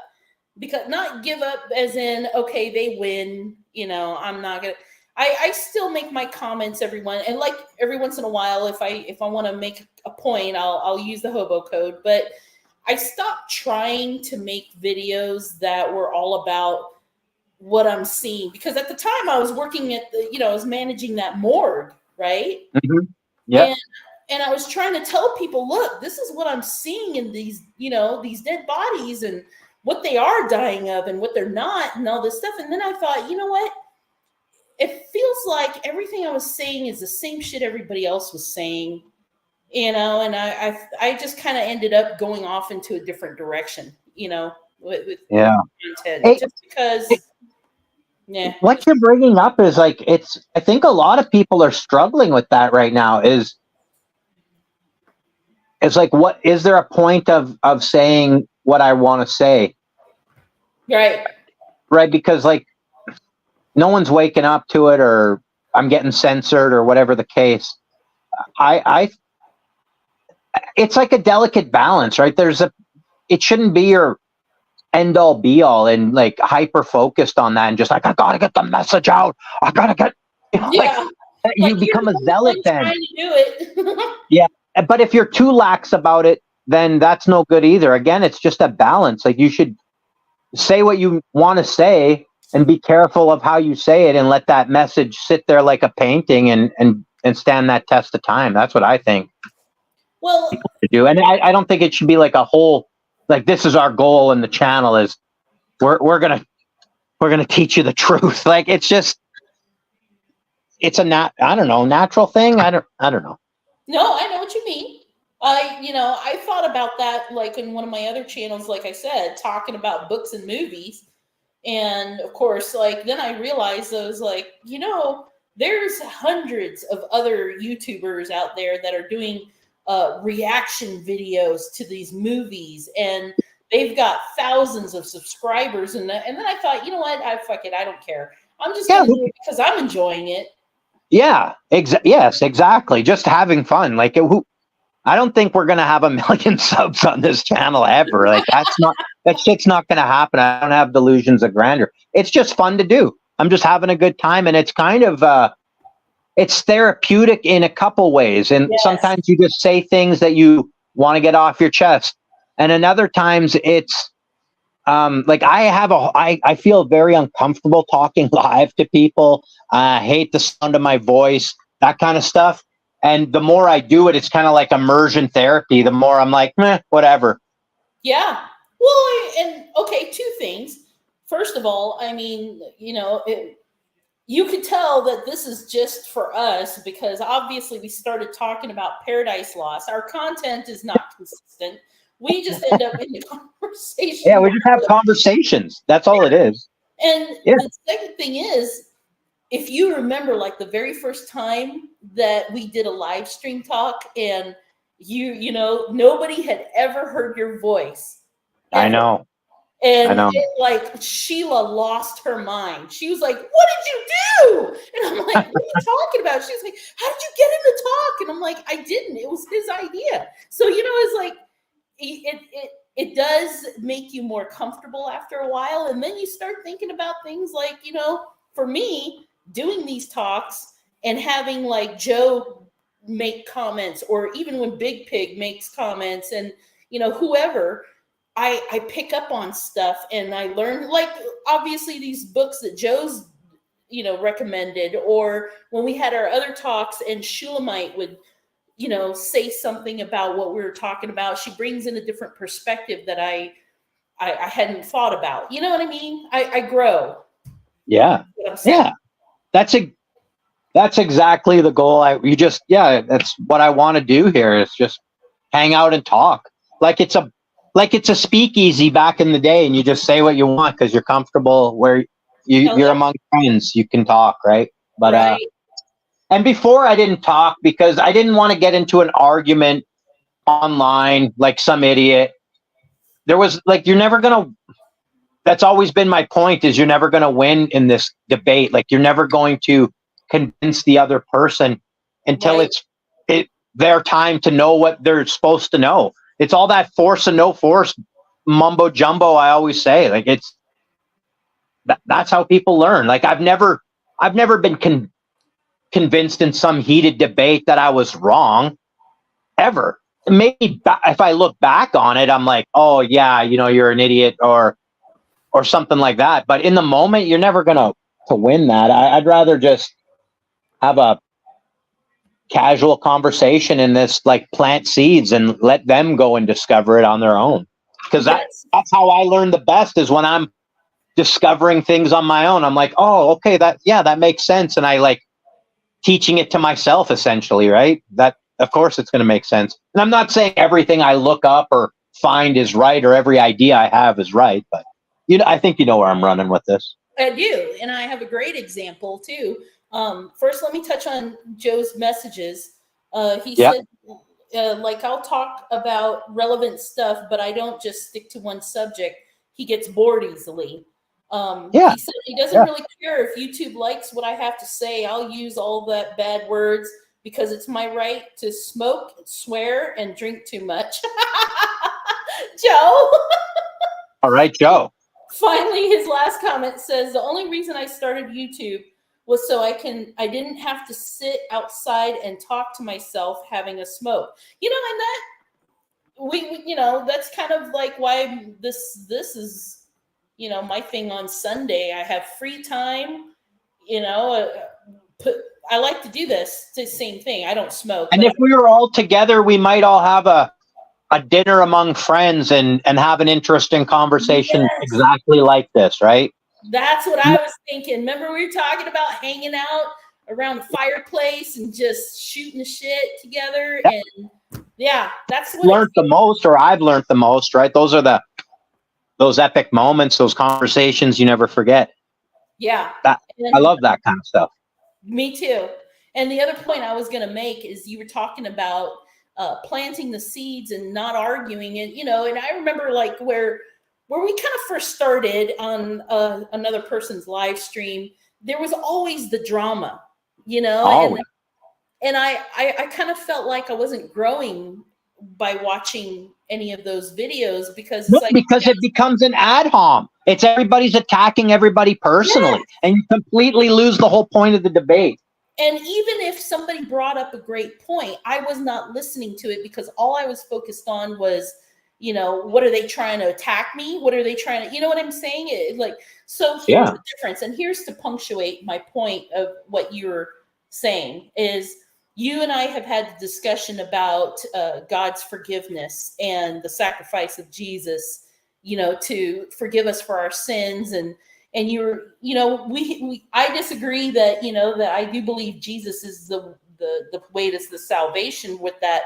Because not give up as in, okay, they win, I'm not going to. I still make my comments every once in a while. If I want to make a point, I'll use the hobo code. But I stopped trying to make videos that were all about what I'm seeing, because at the time I was working at I was managing that morgue, right?
Mm-hmm. Yeah.
And I was trying to tell people, look, this is what I'm seeing in these, these dead bodies and what they are dying of and what they're not and all this stuff. And then I thought, you know what? It feels like everything I was saying is the same shit everybody else was saying, and I just kind of ended up going off into a different direction, with content, just because. Yeah.
What you're bringing up is like, I think a lot of people are struggling with that right now. It's like, what is there a point of saying what I want to say? Right. Because like, no one's waking up to it, or I'm getting censored, or whatever the case. It's like a delicate balance, right? It shouldn't be your end all be all and like hyper focused on that and just like, I gotta get the message out. I gotta get, you become a zealot then.
Trying to do it.
Yeah. But if you're too lax about it, then that's no good either. Again, it's just a balance. Like, you should say what you want to say and be careful of how you say it, and let that message sit there like a painting and stand that test of time. That's what I think.
Well,
to do. And I don't think it should be like a whole, like, this is our goal in the channel is we're gonna teach you the truth. Like, it's just, it's a natural thing. I don't know.
No, I know what you mean. I thought about that, like, in one of my other channels, like I said, talking about books and movies. And of course, like, then I realized I was like, there's hundreds of other YouTubers out there that are doing reaction videos to these movies, and they've got thousands of subscribers. And then I thought, you know what? Fuck it. I don't care. I'm just going to do it because I'm enjoying it.
Yeah. Yes, exactly. Just having fun. Like, I don't think we're going to have 1 million subs on this channel ever. Like, that shit's not going to happen. I don't have delusions of grandeur. It's just fun to do. I'm just having a good time. And it's kind of, it's therapeutic in a couple ways. And sometimes you just say things that you want to get off your chest. And another times it's, like, I feel very uncomfortable talking live to people. I hate the sound of my voice, that kind of stuff. And the more I do it, it's kind of like immersion therapy. The more I'm like, whatever.
Yeah. Well, and okay, two things. First of all, I mean, you could tell that this is just for us, because obviously we started talking about Paradise Lost. Our content is not consistent. We just end up in the conversation.
Yeah, we just have conversations. That's all it is.
And the second thing is, if you remember, like, the very first time that we did a live stream talk, and nobody had ever heard your voice.
I know.
And like, Sheila lost her mind. She was like, "What did you do?" And I'm like, "What are you talking about?" She was like, "How did you get him to talk?" And I'm like, "I didn't. It was his idea." So, it's like, it does make you more comfortable after a while. And then you start thinking about things like, for me, doing these talks and having, like, Joe make comments, or even when Big Pig makes comments, and, whoever, I pick up on stuff and I learn, like, obviously these books that Joe's, recommended, or when we had our other talks and Shulamite would, say something about what we were talking about. She brings in a different perspective that I hadn't thought about. You know what I mean? I grow.
Yeah. Yeah. That's exactly the goal. That's what I want to do here, is just hang out and talk. Like it's a speakeasy back in the day, and you just say what you want because you're comfortable where you're among friends. You can talk, right? But and before I didn't talk because I didn't want to get into an argument online like some idiot. There was, like, you're never gonna. That's always been my point, is you're never gonna win in this debate. Like, you're never going to convince the other person until it's their time to know what they're supposed to know. It's all that force and no force mumbo jumbo. I always say, like, that's how people learn. Like, I've never I've never been convinced in some heated debate that I was wrong, ever. Maybe if I look back on it, I'm like, oh yeah, you're an idiot, or something like that. But in the moment, you're never gonna to win that. I'd rather just have a casual conversation in this, like, plant seeds and let them go and discover it on their own. Because
Yes.
that's how I learn the best, is when I'm discovering things on my own. I'm like, oh, okay, that makes sense. And I like teaching it to myself, essentially, right? That, of course, it's going to make sense. And I'm not saying everything I look up or find is right, or every idea I have is right, but I think you know where I'm running with this.
I do, and I have a great example too. First, let me touch on Joe's messages. He
Yep.
said, like, I'll talk about relevant stuff, but I don't just stick to one subject. He gets bored easily.
Yeah.
He said he doesn't really care if YouTube likes what I have to say. I'll use all that bad words because it's my right to smoke, swear, and drink too much. Joe.
All right, Joe.
Finally, his last comment says, the only reason I started YouTube was so I didn't have to sit outside and talk to myself having a smoke. And that we that's kind of like why this is, my thing on Sunday. I have free time, I like to do this. It's the same thing. I don't smoke.
And if we were all together, we might all have a dinner among friends and have an interesting conversation. Yes. Exactly like this, right?
That's what I was thinking. Remember, we were talking about hanging out around the fireplace and just shooting the shit together. Yep. And yeah, that's what
learned the most, or I've learned the most, right? Those are those epic moments, those conversations you never forget.
Yeah.
I love that kind of stuff.
Me too. And the other point I was going to make is you were talking about planting the seeds and not arguing it, and I remember like where we kind of first started on another person's live stream, there was always the drama,
Always.
and I kind of felt like I wasn't growing by watching any of those videos because
it becomes an ad hom. It's everybody's attacking everybody personally, and you completely lose the whole point of the debate.
And even if somebody brought up a great point, I was not listening to it because all I was focused on was, what are they trying to attack me? What are they trying to, you know what I'm saying? So here's the difference. And here's to punctuate my point of what you're saying is you and I have had the discussion about God's forgiveness and the sacrifice of Jesus, to forgive us for our sins. And I disagree that, that I do believe Jesus is the way to the salvation with that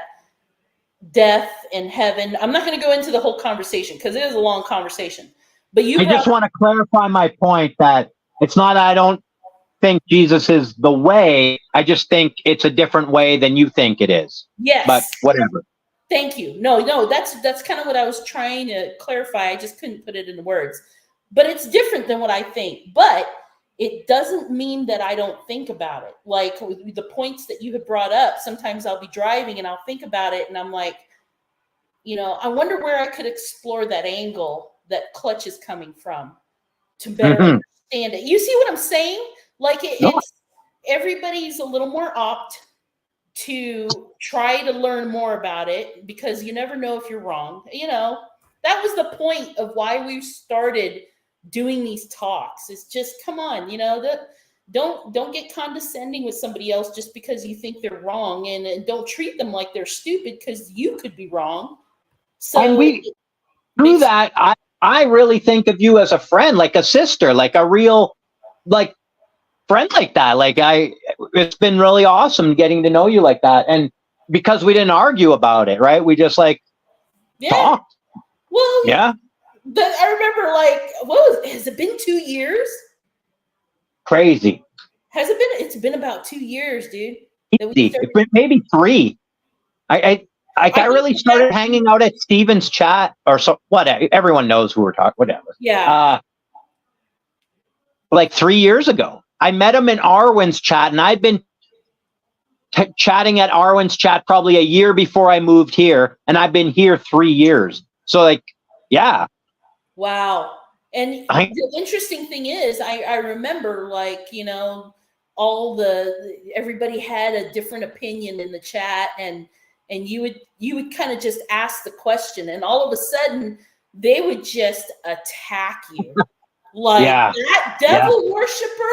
death and heaven. I'm not going to go into the whole conversation because it is a long conversation, but I
just want to clarify my point that it's not, I don't think Jesus is the way. I just think it's a different way than you think it is.
Yes.
But whatever.
Thank you. No, that's kind of what I was trying to clarify. I just couldn't put it in words. But it's different than what I think. But it doesn't mean that I don't think about it. Like the points that you have brought up, sometimes I'll be driving and I'll think about it and I'm like, I wonder where I could explore that angle that Clutch is coming from to better understand it. You see what I'm saying? Like it's everybody's a little more apt to try to learn more about it because you never know if you're wrong. That was the point of why we started doing these talks. It's just, come on, don't get condescending with somebody else just because you think they're wrong, and don't treat them like they're stupid because you could be wrong. So
and through that, I really think of you as a friend, like a sister, like a real, like, friend like that. Like it's been really awesome getting to know you like that. And because we didn't argue about it, right? We just talked.
Well,
yeah.
I remember has it been 2 years?
Crazy.
Has it been? It's been about 2 years, dude.
It's been maybe 3. I really started hanging out at Steven's chat or so. Whatever. Everyone knows who we're talking. Whatever.
Yeah.
Like 3 years ago, I met him in Arwen's chat, and I'd been chatting at Arwen's chat probably a year before I moved here, and I've been here 3 years. So yeah.
Wow. And the interesting thing is, I remember everybody had a different opinion in the chat, and you would kind of just ask the question, and all of a sudden they would just attack you like that devil worshiper,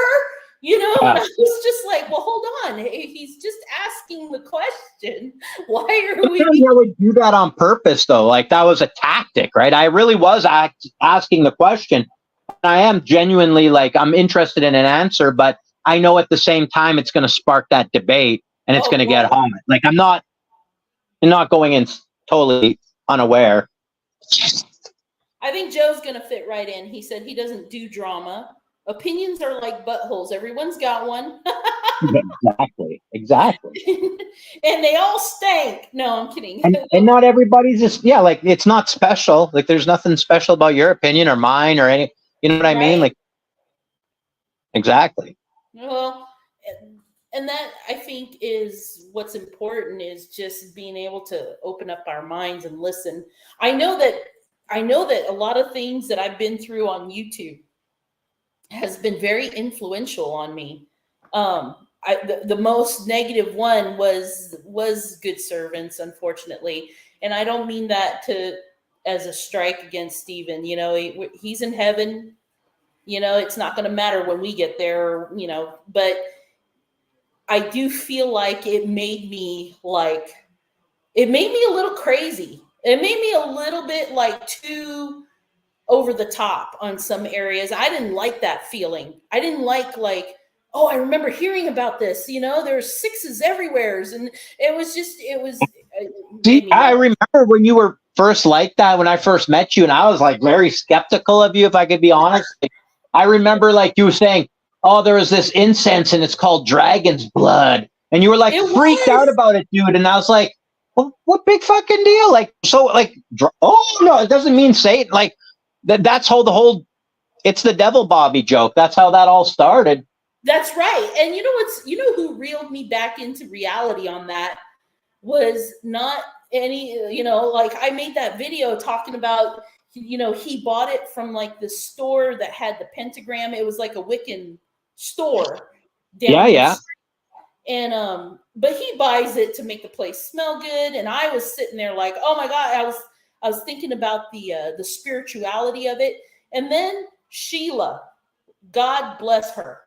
and I was just like, well, hold on, he's just asking the question. Why are we?
I would do that on purpose, though. Like, that was a tactic, right? I really was asking the question. I am genuinely, like, I'm interested in an answer, but I know at the same time it's going to spark that debate, and it's going to get home. Like, I'm not going in totally unaware.
I think Joe's going to fit right in. He said he doesn't do drama. Opinions are like buttholes. Everyone's got one. Exactly. And they all stank. No, I'm kidding.
And not everybody's just, like, it's not special. Like, there's nothing special about your opinion or mine or any, you know what I mean? Like, exactly.
Well, and that, I think, is what's important, is just being able to open up our minds and listen. I know that a lot of things that I've been through on YouTube has been very influential on me. The most negative one was Good Servants, unfortunately. And I don't mean that as a strike against Stephen. He's in heaven. It's not going to matter when we get there, but I do feel like it made me a little crazy. It made me a little bit like too over the top on some areas. I didn't like that feeling. I didn't like, oh, I remember hearing about this, there's sixes everywhere. And it was.
See, I remember when you were first like that, when I first met you, and I was like very skeptical of you, if I could be honest. I remember, like, you were saying, oh, there was this incense and it's called dragon's blood. And you were like freaked out about it, dude. And I was like, well, what big fucking deal? Like, so, like, oh no, it doesn't mean Satan. Like, that's how it's the devil Bobby joke. That's how that all started.
That's right. And who reeled me back into reality on that was not any, I made that video talking about, he bought it from like the store that had the pentagram. It was like a Wiccan store.
Yeah.
And, but he buys it to make the place smell good. And I was sitting there like, oh my God, I was thinking about the spirituality of it. And then Sheila, God bless her.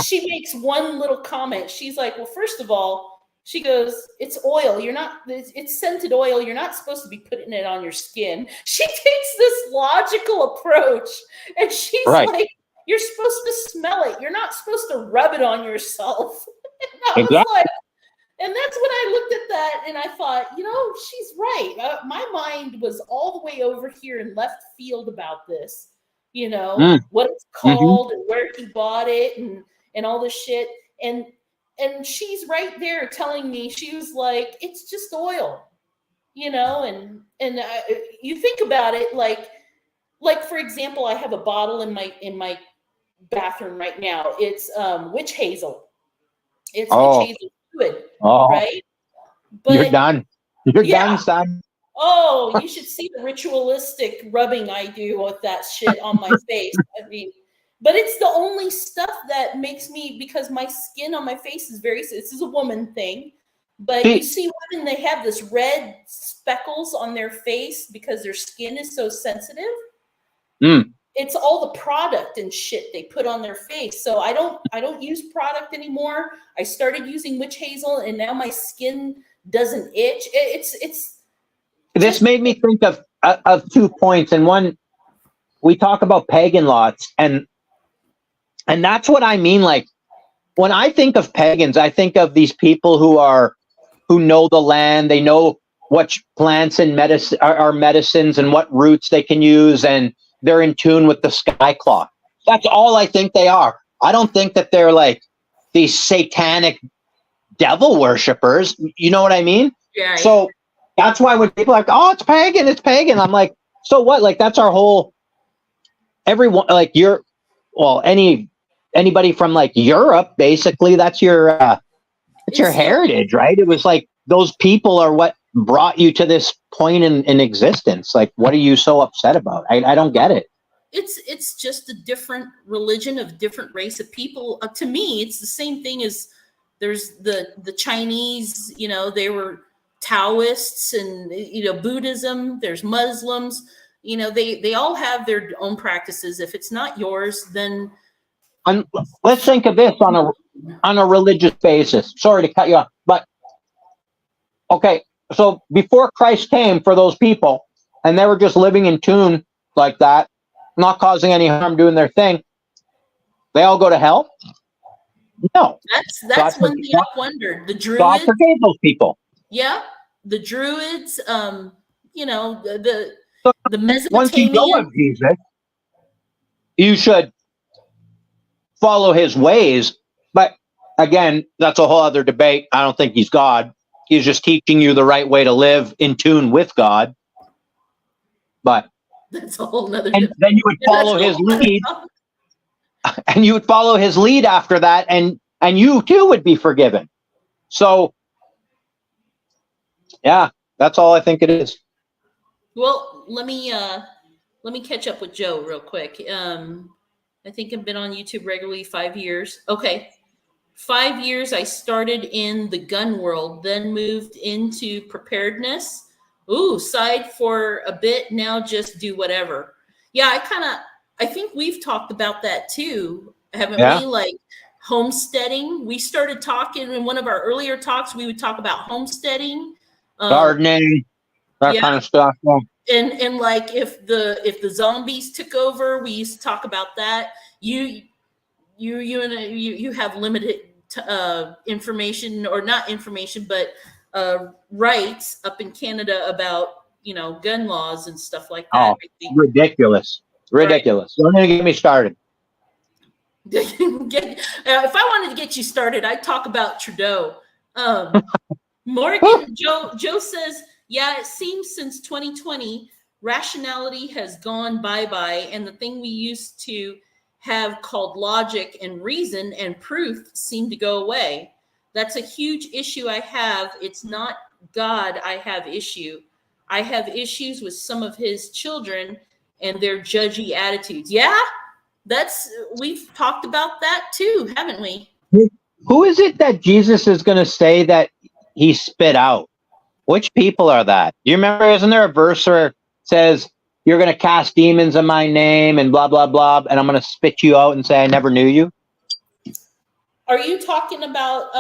She makes one little comment. She's like, well, first of all, she goes, it's oil. It's scented oil. You're not supposed to be putting it on your skin. She takes this logical approach, and she's like, you're supposed to smell it. You're not supposed to rub it on yourself. And I was like, and that's when I looked at that and I thought, she's right. My mind was all the way over here in left field about this, what it's called and where he bought it and all this shit. And she's right there telling me, she was like, it's just oil, and you think about it, like for example, I have a bottle in my bathroom right now. It's witch hazel. It's witch hazel fluid, right? But
you're done. You're done, son.
Oh, you should see the ritualistic rubbing I do with that shit on my face. I mean, but it's the only stuff that makes me, because my skin on my face is this is a woman thing. But you see women, they have this red speckles on their face because their skin is so sensitive. It's all the product and shit they put on their face. So I don't use product anymore. I started using witch hazel, and now my skin doesn't itch. This
made me think of 2 points. And one, we talk about pagan lots, and that's what I mean. Like, when I think of pagans, I think of these people who know the land. They know what plants and medicine are medicines and what roots they can use, and they're in tune with the sky clock. That's all I think they are. I don't think that they're like these satanic devil worshippers. You know what I mean?
Yeah.
So that's why when people are like, oh, it's pagan, I'm like, so what? Like, that's our whole, everyone, like, anybody from like Europe, basically, that's your heritage, right? It was like, those people are what brought you to this point in existence. Like, what are you so upset about? I don't get it.
it's just a different religion of different race of people. To me, it's the same thing as there's the Chinese, they were Taoists, and Buddhism, there's Muslims, they all have their own practices. If it's not yours, then
let's think of this on a religious basis. Sorry to cut you off, but okay, so before Christ came for those people, and they were just living in tune like that, not causing any harm, doing their thing, they all go to hell? No.
That's one thing I've wondered. The Druids,
God forgave those people.
Yeah, the Druids, the Mesopotamian.
Once you know of Jesus, you should follow his ways. But again, that's a whole other debate. I don't think he's God. He's just teaching you the right way to live in tune with God. But
that's a whole nother.
And then you would follow his lead, and you would follow his lead after that, and you too would be forgiven. So, yeah, that's all I think it is.
Well, let me catch up with Joe real quick. I think I've been on YouTube regularly 5 years. Okay, 5 years. I started in the gun world, then moved into preparedness. Ooh, side for a bit, now just do whatever. Yeah, I think we've talked about that too, haven't we? Like homesteading. We started talking in one of our earlier talks, we would talk about homesteading.
Gardening, that kind of stuff. Yeah.
And like if the zombies took over, we used to talk about that. You have limited information, or not information, but rights up in Canada about gun laws and stuff like that.
Oh, ridiculous! Right. Don't even get me started.
If I wanted to get you started, I'd talk about Trudeau. Morgan Joe says, yeah, it seems since 2020 rationality has gone bye-bye, and the thing we used to have called logic and reason and proof seem to go away. That's a huge issue I have. It's not God I have issue. I have issues with some of his children and their judgy attitudes. Yeah, we've talked about that too, haven't we?
Who is it that Jesus is going to say that he spit out? Which people are that? Do you remember, isn't there a verse where it says, you're going to cast demons in my name and blah, blah, blah, and I'm going to spit you out and say, I never knew you?
Are you talking about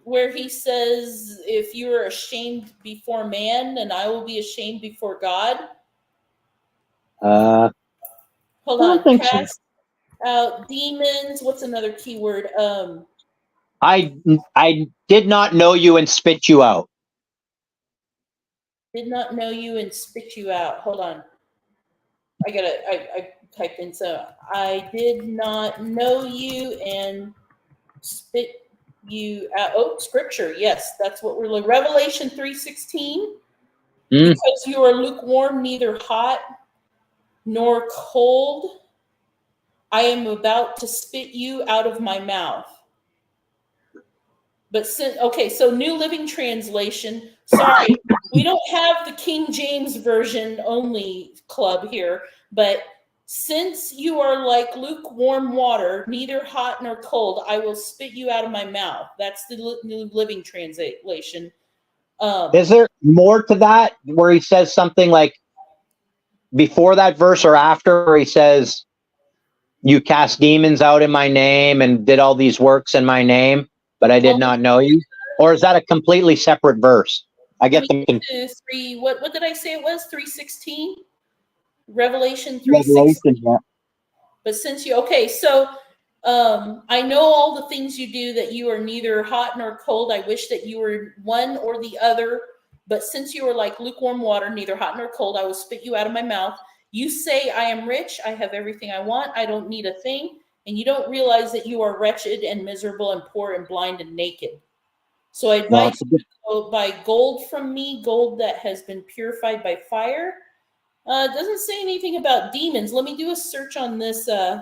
where he says, if you are ashamed before man, then I will be ashamed before God?
Hold
on. Cast out demons. What's another keyword?
I did not know you and spit you out.
Did not know you and spit you out. Hold on. I typed in, so I did not know you and spit you out. Oh, scripture. Yes, that's what we're looking. Revelation 3:16. Because you are lukewarm, neither hot nor cold, I am about to spit you out of my mouth. But so New Living Translation. Sorry, we don't have the King James Version only club here, but since you are like lukewarm water, neither hot nor cold, I will spit you out of my mouth. That's the New Living Translation.
Is there more to that where he says something like before that verse or after, where he says, you cast demons out in my name and did all these works in my name, but I did not know you? Or is that a completely separate verse? I get them.
What did I say it was? 3:16? Revelation 3:16. Yeah. But since I know all the things you do, that you are neither hot nor cold. I wish that you were one or the other. But since you are like lukewarm water, neither hot nor cold, I will spit you out of my mouth. You say, I am rich. I have everything I want. I don't need a thing. And you don't realize that you are wretched and miserable and poor and blind and naked. So I advise you to go buy gold from me, gold that has been purified by fire. It doesn't say anything about demons. Let me do a search on this.
I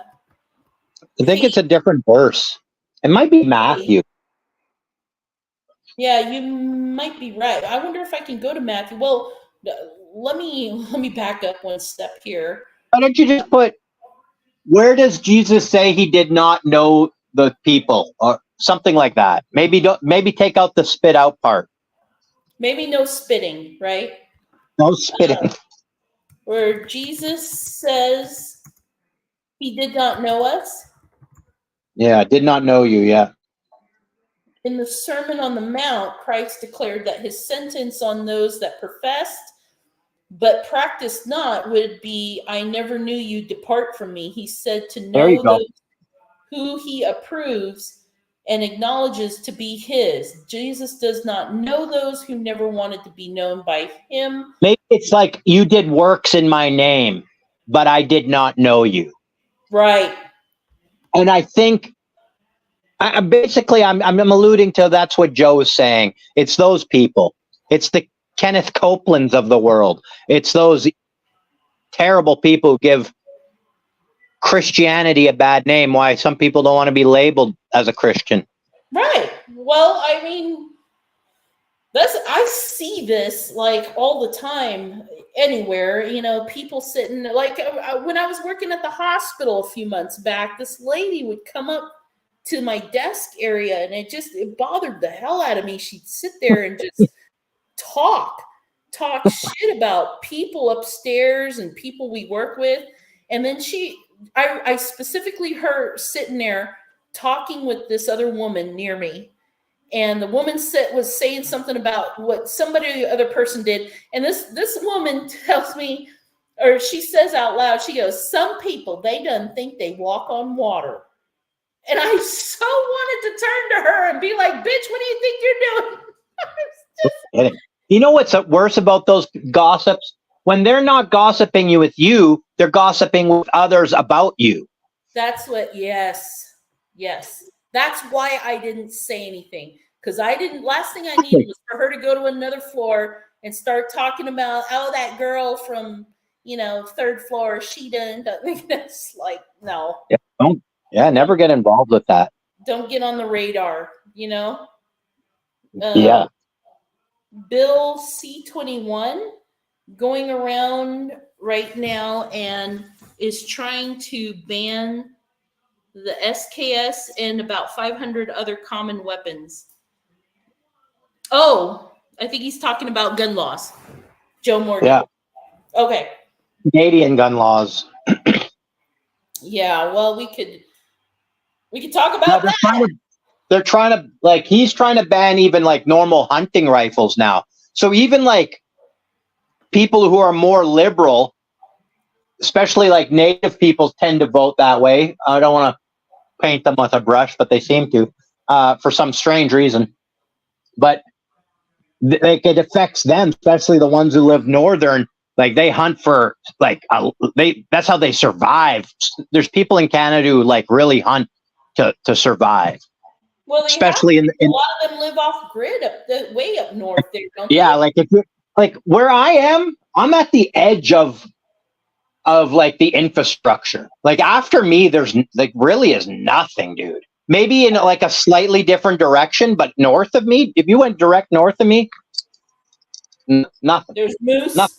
think it's a different verse. It might be Matthew.
Yeah, you might be right. I wonder if I can go to Matthew. Well, let me back up one step here.
Why don't you just put, where does Jesus say he did not know the people, or something like that? Maybe take out the spit out part.
Maybe no spitting, right?
No spitting.
Where Jesus says he did not know us.
Yeah, did not know you. Yeah.
In the Sermon on the Mount, Christ declared that his sentence on those that professed but practiced not would be, I never knew you, depart from me. He said to
There you
know
go.
those who he approves and acknowledges to be his. Jesus does not know those who never wanted to be known by him.
Maybe it's like, you did works in my name, but I did not know you.
Right.
And I think, basically, I'm alluding to, that's what Joe is saying. It's those people. It's the Kenneth Copelands of the world. It's those terrible people who give Christianity a bad name. Why some people don't want to be labeled as a Christian.
Right. Well, I mean, I see this like all the time anywhere, people sitting like when I was working at the hospital a few months back, this lady would come up to my desk area and it bothered the hell out of me. She'd sit there and just talk shit about people upstairs and people we work with. And then I specifically heard sitting there talking with this other woman near me. And the woman was saying something about what the other person did. And this woman tells me, or she says out loud, she goes, some people, they done think they walk on water. And I so wanted to turn to her and be like, bitch, what do you think you're doing?
You know what's worse about those gossips? When they're not gossiping with you, they're gossiping with others about you.
That's what, yes. That's why I didn't say anything. Because last thing I needed was for her to go to another floor and start talking about, that girl from, third floor, she done. It's like, no.
Yeah, never get involved with that.
Don't get on the radar,
Yeah.
Bill C-21 going around right now and is trying to ban the SKS and about 500 other common weapons. Oh, I think he's talking about gun laws. Joe Morgan.
Yeah.
Okay.
Canadian gun laws.
Yeah, well, we could talk about that.
They're trying to, like, he's trying to ban even like normal hunting rifles now. So even like people who are more liberal, especially like Native people, tend to vote that way. I don't want to paint them with a brush, but they seem to, for some strange reason. But it affects them, especially the ones who live northern. Like they hunt for that's how they survive. There's people in Canada who like really hunt to survive.
Well,
especially
a lot of them live off grid way up north there, don't
yeah,
they?
like if you're like where I am, I'm at the edge of like the infrastructure. Like after me, there's like really is nothing, dude. Maybe in like a slightly different direction, but north of me, if you went direct north of me, nothing.
There's moose.
Nothing.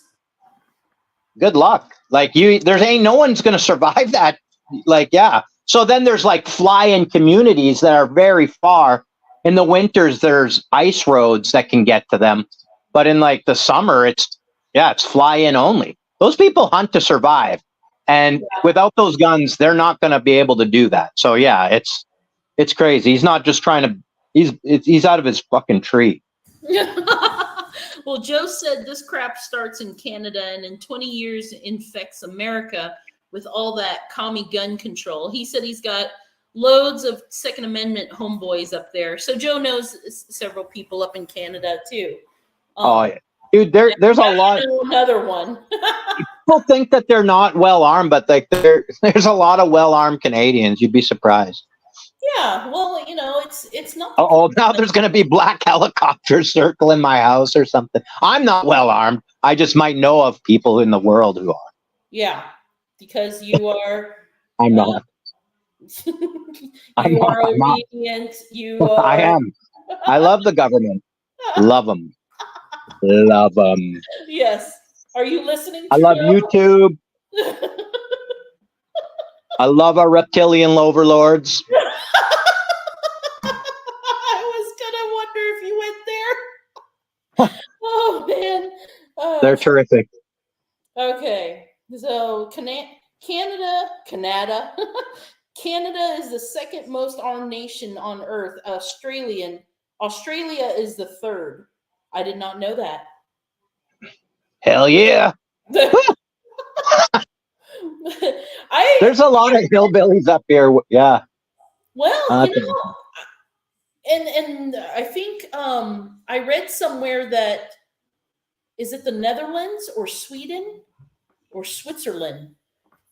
Good luck. Like no one's going to survive that. Like, yeah. So then there's like fly-in communities that are very far. In the winters, there's ice roads that can get to them. But in like the summer, it's fly-in only. Those people hunt to survive. And without those guns, they're not going to be able to do that. So yeah, it's crazy. He's not just trying to, he's out of his fucking tree.
Well, Joe said this crap starts in Canada and in 20 years infects America with all that commie gun control. He said he's got loads of Second Amendment homeboys up there. So Joe knows several people up in Canada too.
Yeah. Dude, there's a lot.
Another one.
People think that they're not well armed, but like there's a lot of well armed Canadians. You'd be surprised.
Yeah, well, it's not.
Oh, now there's going to be black helicopters circling my house or something. I'm not well armed. I just might know of people in the world who are.
Yeah, because you are.
I'm not.
You are obedient. You are.
I am. I love the government. Love them. Love them.
Yes. Are you listening,
I love
Trudeau?
YouTube. I love our reptilian overlords.
I was gonna wonder if you went there. Oh man.
They're
Oh,
terrific.
okay. So Canada, Canada is the second most armed nation on Earth. Australia is the third. I did not know that.
Hell yeah.
I
There's a lot of hillbillies up here. Yeah.
well, and I think I read somewhere that is it the Netherlands or Sweden or Switzerland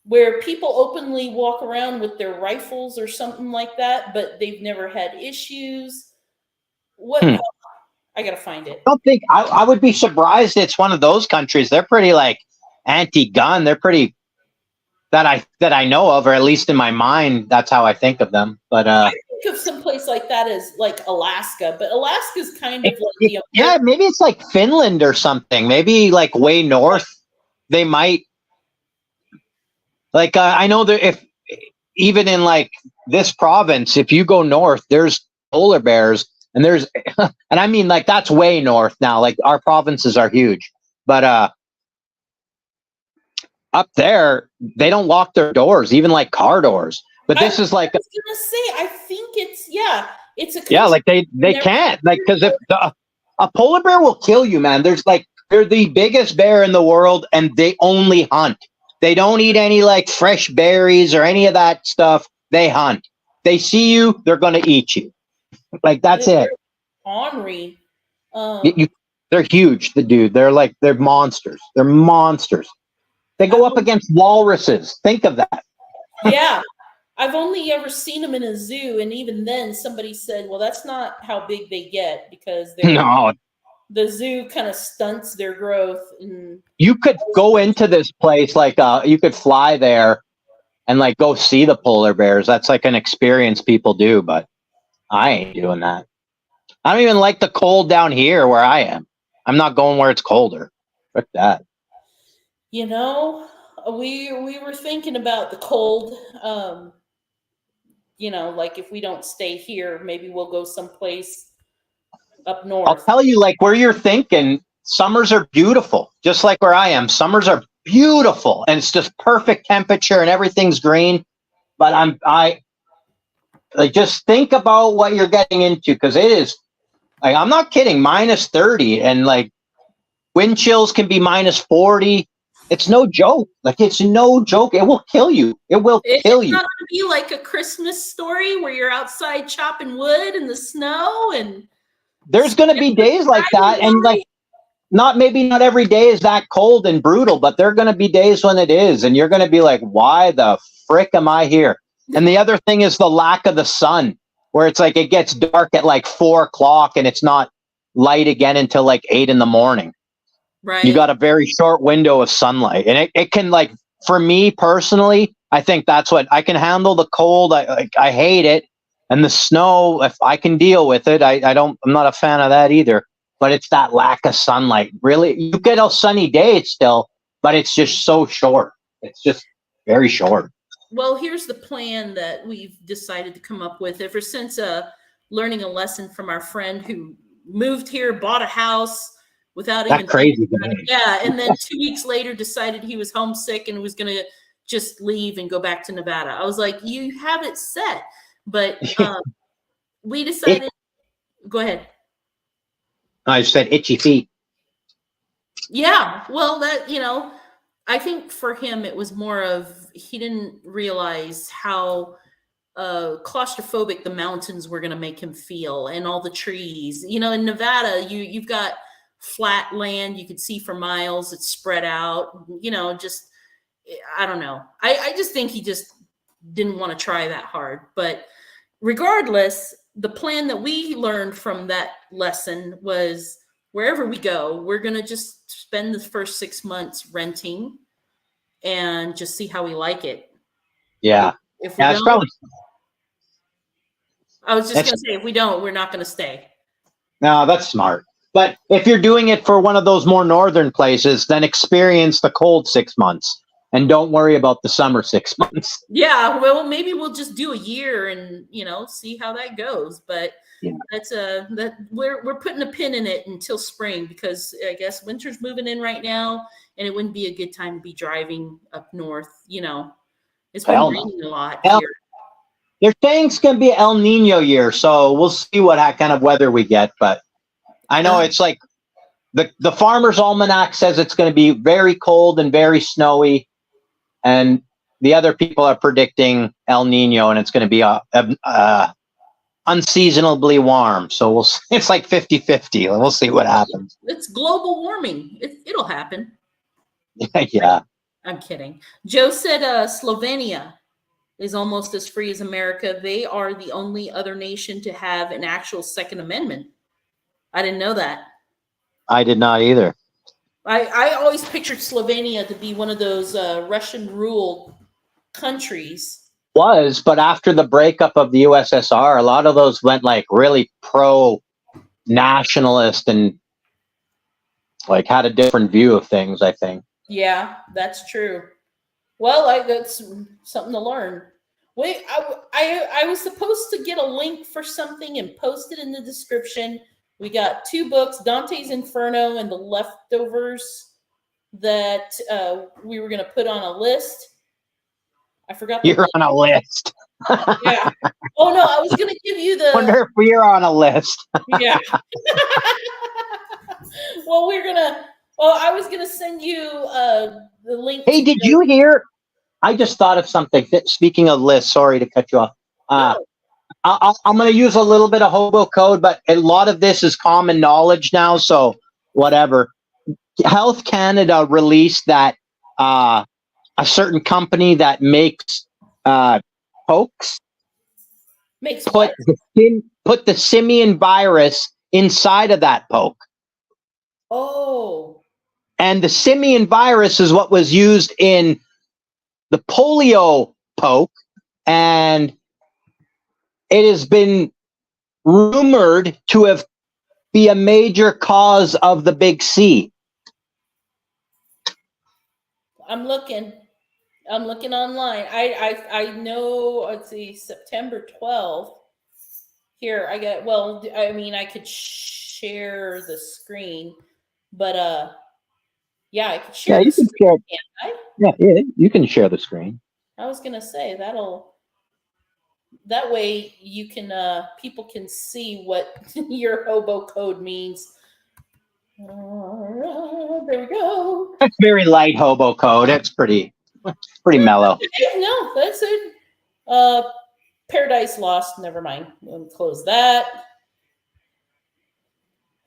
where people openly walk around with their rifles or something like that, but they've never had issues. What I gotta find it.
I don't think I would be surprised it's one of those countries. They're pretty like anti-gun. They're pretty that I know of, or at least in my mind, that's how I think of them. But
I think of some place like that as like Alaska, but Alaska's kind of like the
yeah, maybe it's like Finland or something. Maybe like way north. They might like I know that if even in like this province, if you go north, there's polar bears, and there's and I mean like that's way north now. Like our provinces are huge, but up there they don't lock their doors, even like car doors. But this is like
I was gonna say, I think it's a
yeah, like they can't like because if a polar bear will kill you, man. They're the biggest bear in the world, and they only hunt. They don't eat any like fresh berries or any of that stuff. They hunt. They see you, they're gonna eat you. Like that's it.
Ornery.
They're huge, the dude. They're monsters. They're monsters. They go up against walruses. Think of that.
Yeah. I've only ever seen them in a zoo, and even then somebody said, well, that's not how big they get because the zoo kind of stunts their growth. And
you could go into this place like you could fly there and like go see the polar bears. That's like an experience people do, but I ain't doing that. I don't even like the cold down here where I am. I'm not going where it's colder. Fuck that.
You know, we were thinking about the cold. You know, like if we don't stay here, maybe we'll go someplace up north.
I'll tell you, like where you're thinking, summers are beautiful, just like where I am. Summers are beautiful, and it's just perfect temperature, and everything's green. But I like just think about what you're getting into because it is. Like, I'm not kidding. -30, and like wind chills can be -40. It's no joke. Like it's no joke. It will kill you. It will kill you.
It's not going to be like a Christmas story where you're outside chopping wood in the snow and.
There's going to be days like that, and like not every day is that cold and brutal, but there are going to be days when it is, and you're going to be like, why the frick am I here? And the other thing is the lack of the sun, where it's like it gets dark at like 4 o'clock and it's not light again until like 8 in the morning.
Right.
You got a very short window of sunlight, and it can like for me personally, I think that's what I can handle the cold. I hate it. And the snow, if I can deal with it, I'm not a fan of that either. But it's that lack of sunlight. Really, you get a sunny day still, but it's just so short. It's just very short.
Well, here's the plan that we've decided to come up with ever since learning a lesson from our friend who moved here, bought a house without
that
even
crazy.
Yeah, and then 2 weeks later decided he was homesick and was going to just leave and go back to Nevada. I was like, you have it set. But we decided. Go ahead.
I said itchy feet.
Yeah, well, that I think for him it was more of he didn't realize how claustrophobic the mountains were going to make him feel, and all the trees. In Nevada, you've got flat land you could see for miles. It's spread out. Just I don't know. I just think he just didn't want to try that hard, but. Regardless, the plan that we learned from that lesson was wherever we go, we're going to just spend the first 6 months renting and just see how we like it.
Yeah.
If we don't, probably. I was just going to say, if we don't, we're not going to stay.
No, that's smart. But if you're doing it for one of those more northern places, then experience the cold 6 months and don't worry about the summer 6 months.
Yeah, well, maybe we'll just do a year and see how that goes. But
Yeah.
that's that we're putting a pin in it until spring, because I guess winter's moving in right now, and it wouldn't be a good time to be driving up north. It's been
Hell no.
raining a lot
Hell,
here.
they're saying it's going to be El Nino year, so we'll see what kind of weather we get. But I know it's like the Farmer's Almanac says it's going to be very cold and very snowy, and the other people are predicting El Nino, and it's going to be unseasonably warm. So it's like 50-50. We'll see what happens.
It's global warming. It'll happen.
Yeah.
I'm kidding. Joe said Slovenia is almost as free as America. They are the only other nation to have an actual Second Amendment. I didn't know that.
I did not either.
I always pictured Slovenia to be one of those Russian-ruled countries.
But after the breakup of the USSR, a lot of those went like really pro-nationalist and like had a different view of things, I think.
Yeah, that's true. Well, that's something to learn. Wait, I was supposed to get a link for something and post it in the description. We got 2 books, Dante's Inferno and The Leftovers, that we were going to put on a list. I forgot.
You're on a list.
Yeah. Oh, no, I was going to give you the...
Wonder if you're on a list.
Yeah. Well, I was going to send you the link.
Hey, did you hear? I just thought of something. Speaking of lists, sorry to cut you off.
No.
I'm going to use a little bit of hobo code, but a lot of this is common knowledge now, so whatever. Health Canada released that a certain company that makes pokes put the simian virus inside of that poke.
Oh.
And the simian virus is what was used in the polio poke, and it has been rumored to be a major cause of the big C.
I'm looking online. I know. Let's see, September 12th. Here I got. Well, I mean, I could share the screen, but yeah, I could share.
Yeah, you can share.
Yeah,
you can share the screen.
I was gonna say that way you can people can see what your hobo code means. There we go.
That's very light hobo code. It's pretty mellow.
No, that's it. Paradise Lost. Never mind. Let me close that.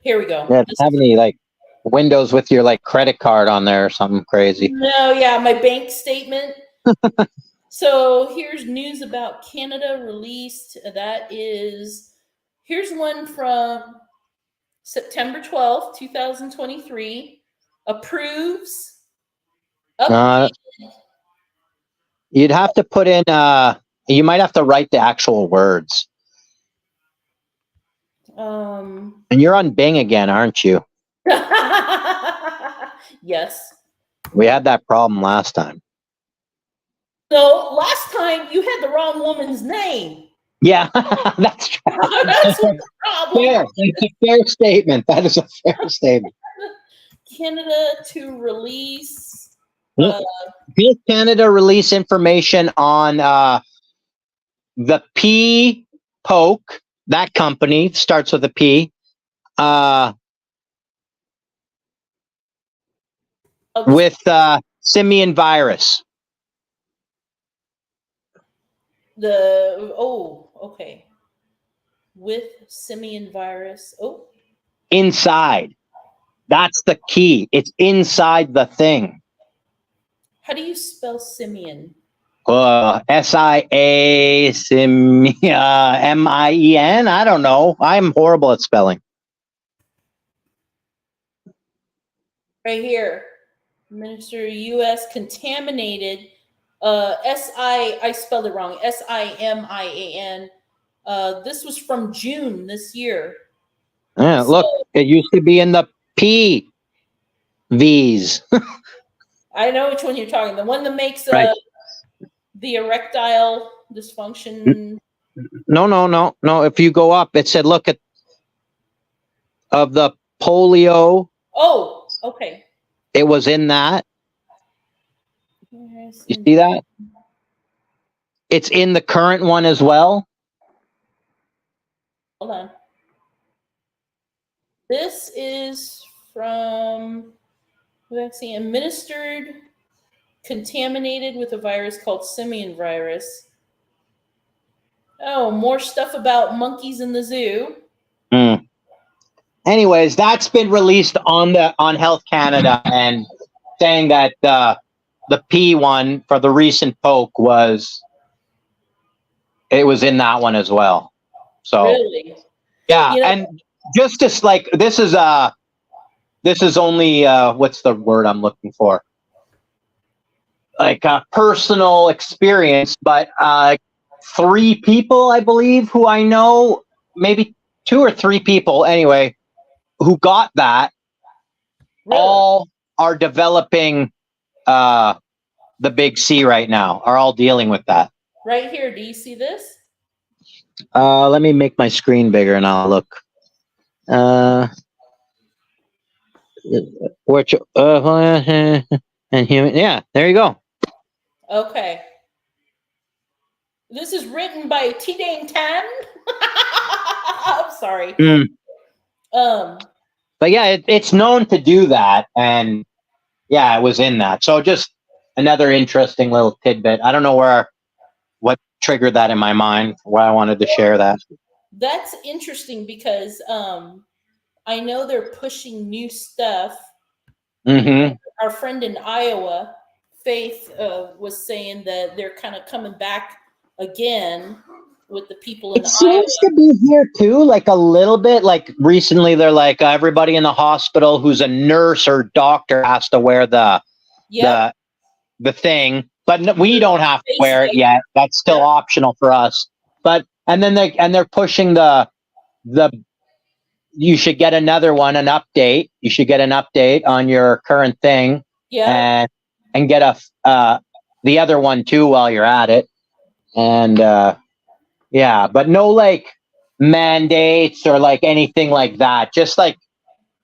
Here we go.
Yeah, have any like windows with your like credit card on there or something crazy?
No, yeah, my bank statement. So here's news about Canada released. Here's one from September 12th, 2023. Approves.
You'd have to put in, you might have to write the actual words. And you're on Bing again, aren't you?
Yes.
We had that problem last time.
So last time you had the wrong woman's name.
Yeah, that's true.
That's the problem.
Fair. It's a fair statement. That is a fair statement.
Canada to release.
Health Canada release information on the P poke. That company starts with a P. With simian virus.
Okay. With simian virus. Oh.
Inside. That's the key. It's inside the thing.
How do you spell simian?
S-I-A M-I-E-N. I don't know. I'm horrible at spelling.
Right here. Minister U.S. contaminated. I spelled it wrong. S-I-M-I-A-N. This was from June this year.
Yeah, look,
So
it used to be in the PVs.
I know which one you're talking. The one that makes
Right.
the erectile dysfunction.
No. If you go up, it said, look at of the polio.
Oh, okay.
It was in that.
Yes,
You see that? It's in the current one as well.
hold on. This is from vaccine administered, contaminated with a virus called simian virus. Oh, more stuff about monkeys in the zoo.
Mm. Anyways, that's been released on Health Canada and saying that the P one for the recent poke was in that one as well. So
Really?
yeah,
You know,
and just like this is only what's the word I'm looking for? Like a personal experience, but 3 people, I believe, who I know, maybe 2 or 3 people anyway, who got that,
really?
all are developing the big C right now, are all dealing with that.
Right here. Do you see this?
Let me make my screen bigger and I'll look. Which and human, yeah, there you go.
Okay. This is written by T. Dane Tan. I'm sorry.
Mm.
But
yeah, it's known to do that, and yeah, it was in that. So just another interesting little tidbit. I don't know what triggered that in my mind, why I wanted to share that.
That's interesting because I know they're pushing new stuff.
Mm-hmm.
Our friend in Iowa, Faith, was saying that they're kind of coming back again with the people in
It
Iowa.
seems to be here too, like a little bit. Like recently, they're like everybody in the hospital who's a nurse or doctor has to wear the thing, but we don't have to wear it yet. That's still optional for us. But and then they're pushing the you should get another one, an update. You should get an update on your current thing, and get the other one too while you're at it. And yeah, but no like mandates or like anything like that. Just like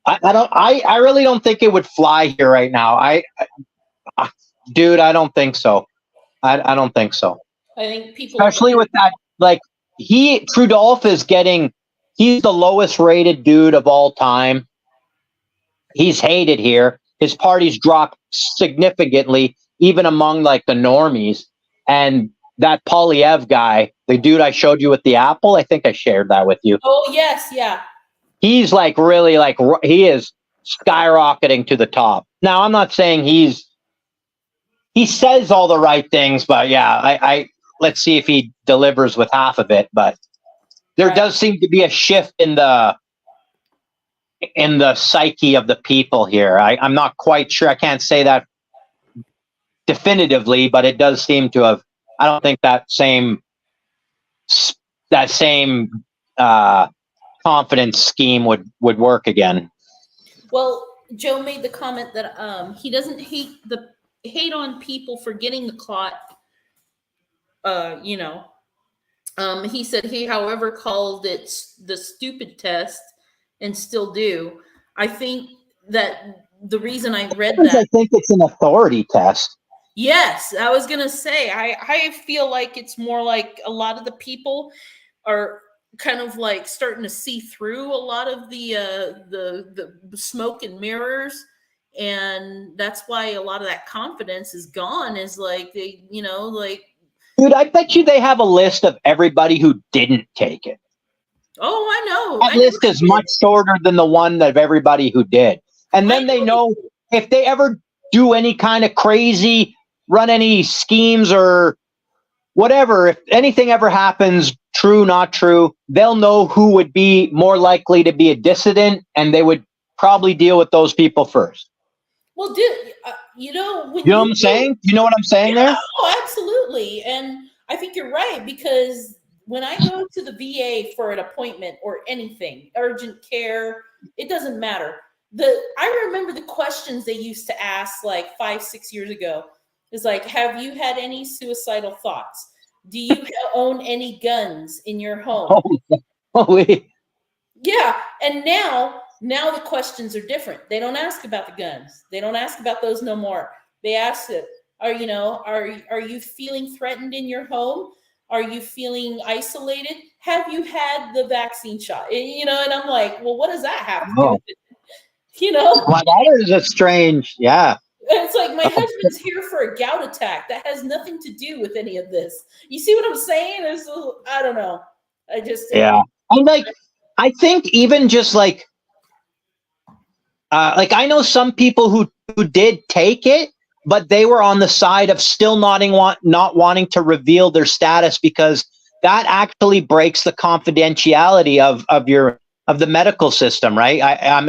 I really don't think it would fly here right now. Dude, I don't think so. I don't think so.
I think people,
especially with that, like Trudolph is getting. He's the lowest rated dude of all time. He's hated here. His party's dropped significantly, even among like the normies. And that Polyev guy, the dude I showed you with the apple, I think I shared that with you.
Oh yes, yeah.
He's like really like he is skyrocketing to the top. Now I'm not saying he says all the right things, but yeah, I let's see if he delivers with half of it. But there does seem to be a shift in the psyche of the people here. I'm not quite sure. I can't say that definitively, but it does seem to have. I don't think that same confidence scheme would work again.
Well, Joe made the comment that he doesn't hate on people for getting the clot. He said he, however, called it the stupid test and still do. I think that the reason I read that,
I think it's an authority test.
Yes, I was gonna say I feel like it's more like a lot of the people are kind of like starting to see through a lot of the smoke and mirrors, and that's why a lot of that confidence is gone. Is like they, like.
Dude, I bet you they have a list of everybody who didn't take it.
Oh, I know.
That list is much shorter than the one of everybody who did. And then they know if they ever do any kind of crazy, run any schemes or whatever, if anything ever happens, true, not true, they'll know who would be more likely to be a dissident, and they would probably deal with those people first.
Well, dude, you know what
I'm saying? You know what I'm saying there?
Oh, absolutely. And I think you're right, because when I go to the VA for an appointment or anything, urgent care, it doesn't matter. I remember the questions they used to ask like 5-6 years ago. It's like, have you had any suicidal thoughts? Do you own any guns in your home?
Holy.
Yeah, and now the questions are different. They don't ask about the guns. They don't ask about those no more. They ask it, are you feeling threatened in your home? Are you feeling isolated? Have you had the vaccine shot? And I'm like, well, what does that have to do with it?
Well, that is a strange, yeah.
It's like, my husband's here for a gout attack. That has nothing to do with any of this. You see what I'm saying? I don't know.
Yeah. I think even just like I know some people who did take it, but they were on the side of still not wanting to reveal their status, because that actually breaks the confidentiality of the medical system, right? I'm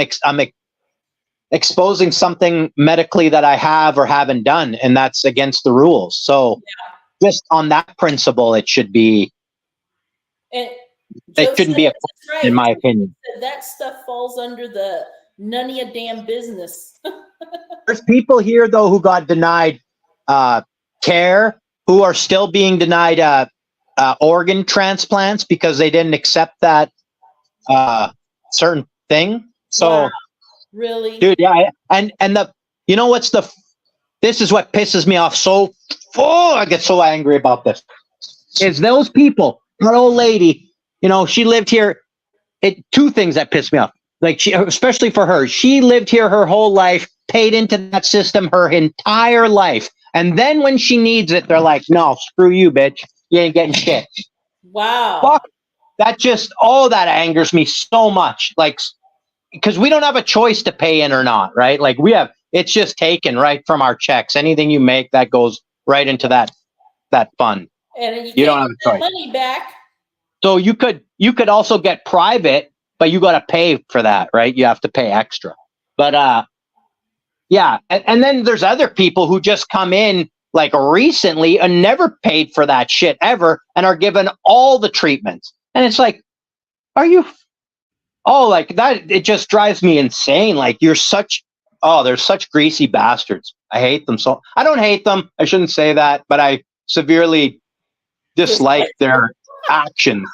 exposing something medically that I have or haven't done, and that's against the rules. So just on that principle, it should be. It shouldn't be
right.
in my opinion.
That stuff falls under the none of your damn business.
There's people here though who got denied care, who are still being denied organ transplants because they didn't accept that certain thing. So,
wow. Really,
dude, yeah, and this is what pisses me off. So, I get so angry about this. Is those people, that old lady, she lived here. Two things that piss me off. Like, especially for her, she lived here her whole life, paid into that system her entire life, and then when she needs it, they're like, "No, screw you, bitch. You ain't getting shit."
Wow.
Fuck. That angers me so much. Like, because we don't have a choice to pay in or not, right? Like, it's just taken right from our checks. Anything you make, that goes right into that fund.
And
you don't have a choice.
Money back.
So you could also get private, but you got to pay for that, right? You have to pay extra. But yeah, and then there's other people who just come in like recently and never paid for that shit ever, and are given all the treatments. And it's like, like that, it just drives me insane. Like, they're such greasy bastards. I hate them so. I don't hate them. I shouldn't say that, but I severely dislike their actions.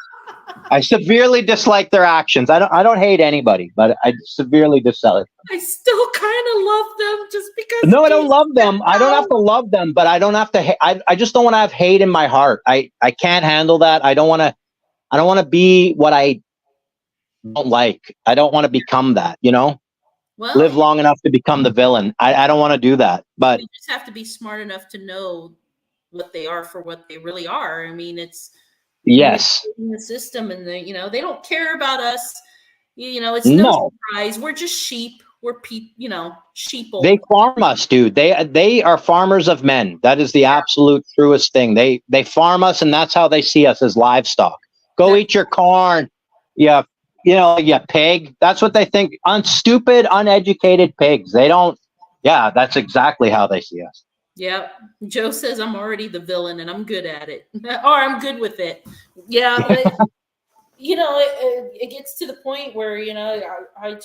I severely dislike their actions. I don't hate anybody, but I severely dislike them.
I still kind of love them just because.
No, I don't love them. I don't have to love them, but I don't have to. I just don't want to have hate in my heart. I can't handle that. I don't want to be what I don't like. I don't want to become that, Well, live long enough to become the villain. I don't want to do that. But
you just have to be smart enough to know what they are for what they really are. I mean, it's in the system, and they don't care about us. It's no surprise. We're just sheep. We're sheeple.
They farm us, dude. They are farmers of men. That is the absolute truest thing. They farm us, and that's how they see us, as livestock. Go eat your corn. Yeah. You pig. That's what they think. Stupid, uneducated pigs. They don't. Yeah, that's exactly how they see us.
Yeah. Joe says I'm already the villain and I'm good at it. Or I'm good with it. Yeah. But, it gets to the point where, I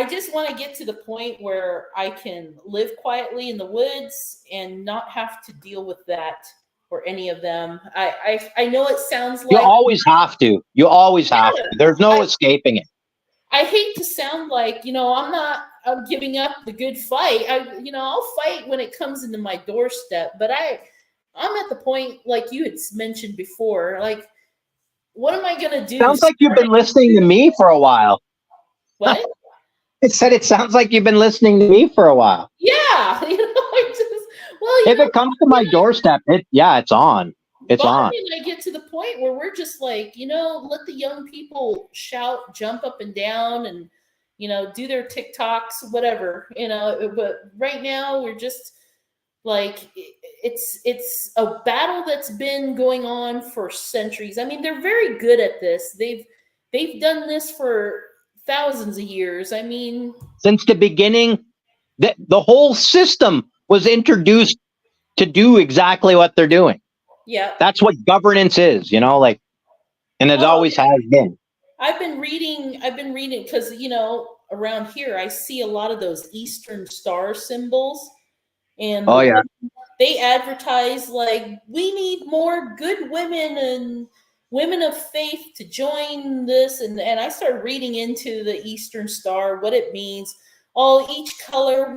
just want to get to the point where I can live quietly in the woods and not have to deal with that or any of them. I know it sounds like
you always have to. You always have to. There's no escaping it.
I hate to sound like, I'm giving up the good fight. I'll fight when it comes into my doorstep, but I'm at the point, like you had mentioned before, like, what am I going to do?
Sounds like you've been listening to me for a while.
What?
It sounds like you've been listening to me for a while.
Yeah.
If it comes to my doorstep, it's on. It's on.
I get to the point where we're just like, let the young people shout, jump up and down, and, do their TikToks, whatever, but right now we're just like, it's a battle that's been going on for centuries. I mean, they're very good at this. They've done this for thousands of years. I mean,
since the beginning, the whole system was introduced to do exactly what they're doing.
Yeah.
That's what governance is, like, and it
Oh,
always has been.
I've been reading because around here I see a lot of those Eastern Star symbols, and
Oh yeah.
they advertise like we need more good women and women of faith to join this, and I started reading into the Eastern Star, what it means. Each color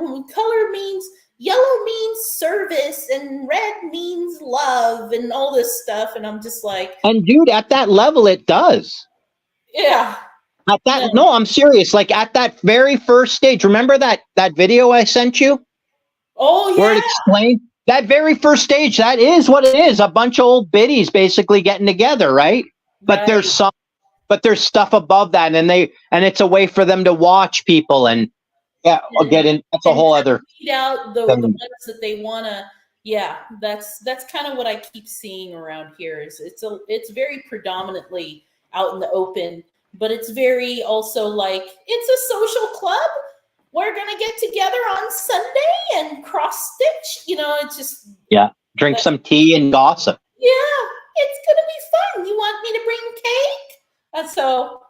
means, yellow means service and red means love and all this stuff, and I'm just like,
And dude, at that level, it does.
yeah.
At that, no, I'm serious. Like at that very first stage, remember that video I sent you?
Oh yeah.
Where it explained that very first stage, that is what it is. A bunch of old biddies basically getting together, right? But
Right.
there's stuff above that, and it's a way for them to watch people, and I'll get in. That's a whole other.
Weed out the ones that they want to. Yeah, that's kind of what I keep seeing around here. It's very predominantly out in the open, but it's very also like it's a social club. We're gonna get together on Sunday and cross stitch. It's just
Drink some tea and gossip.
Yeah, it's gonna be fun. You want me to bring cake? And so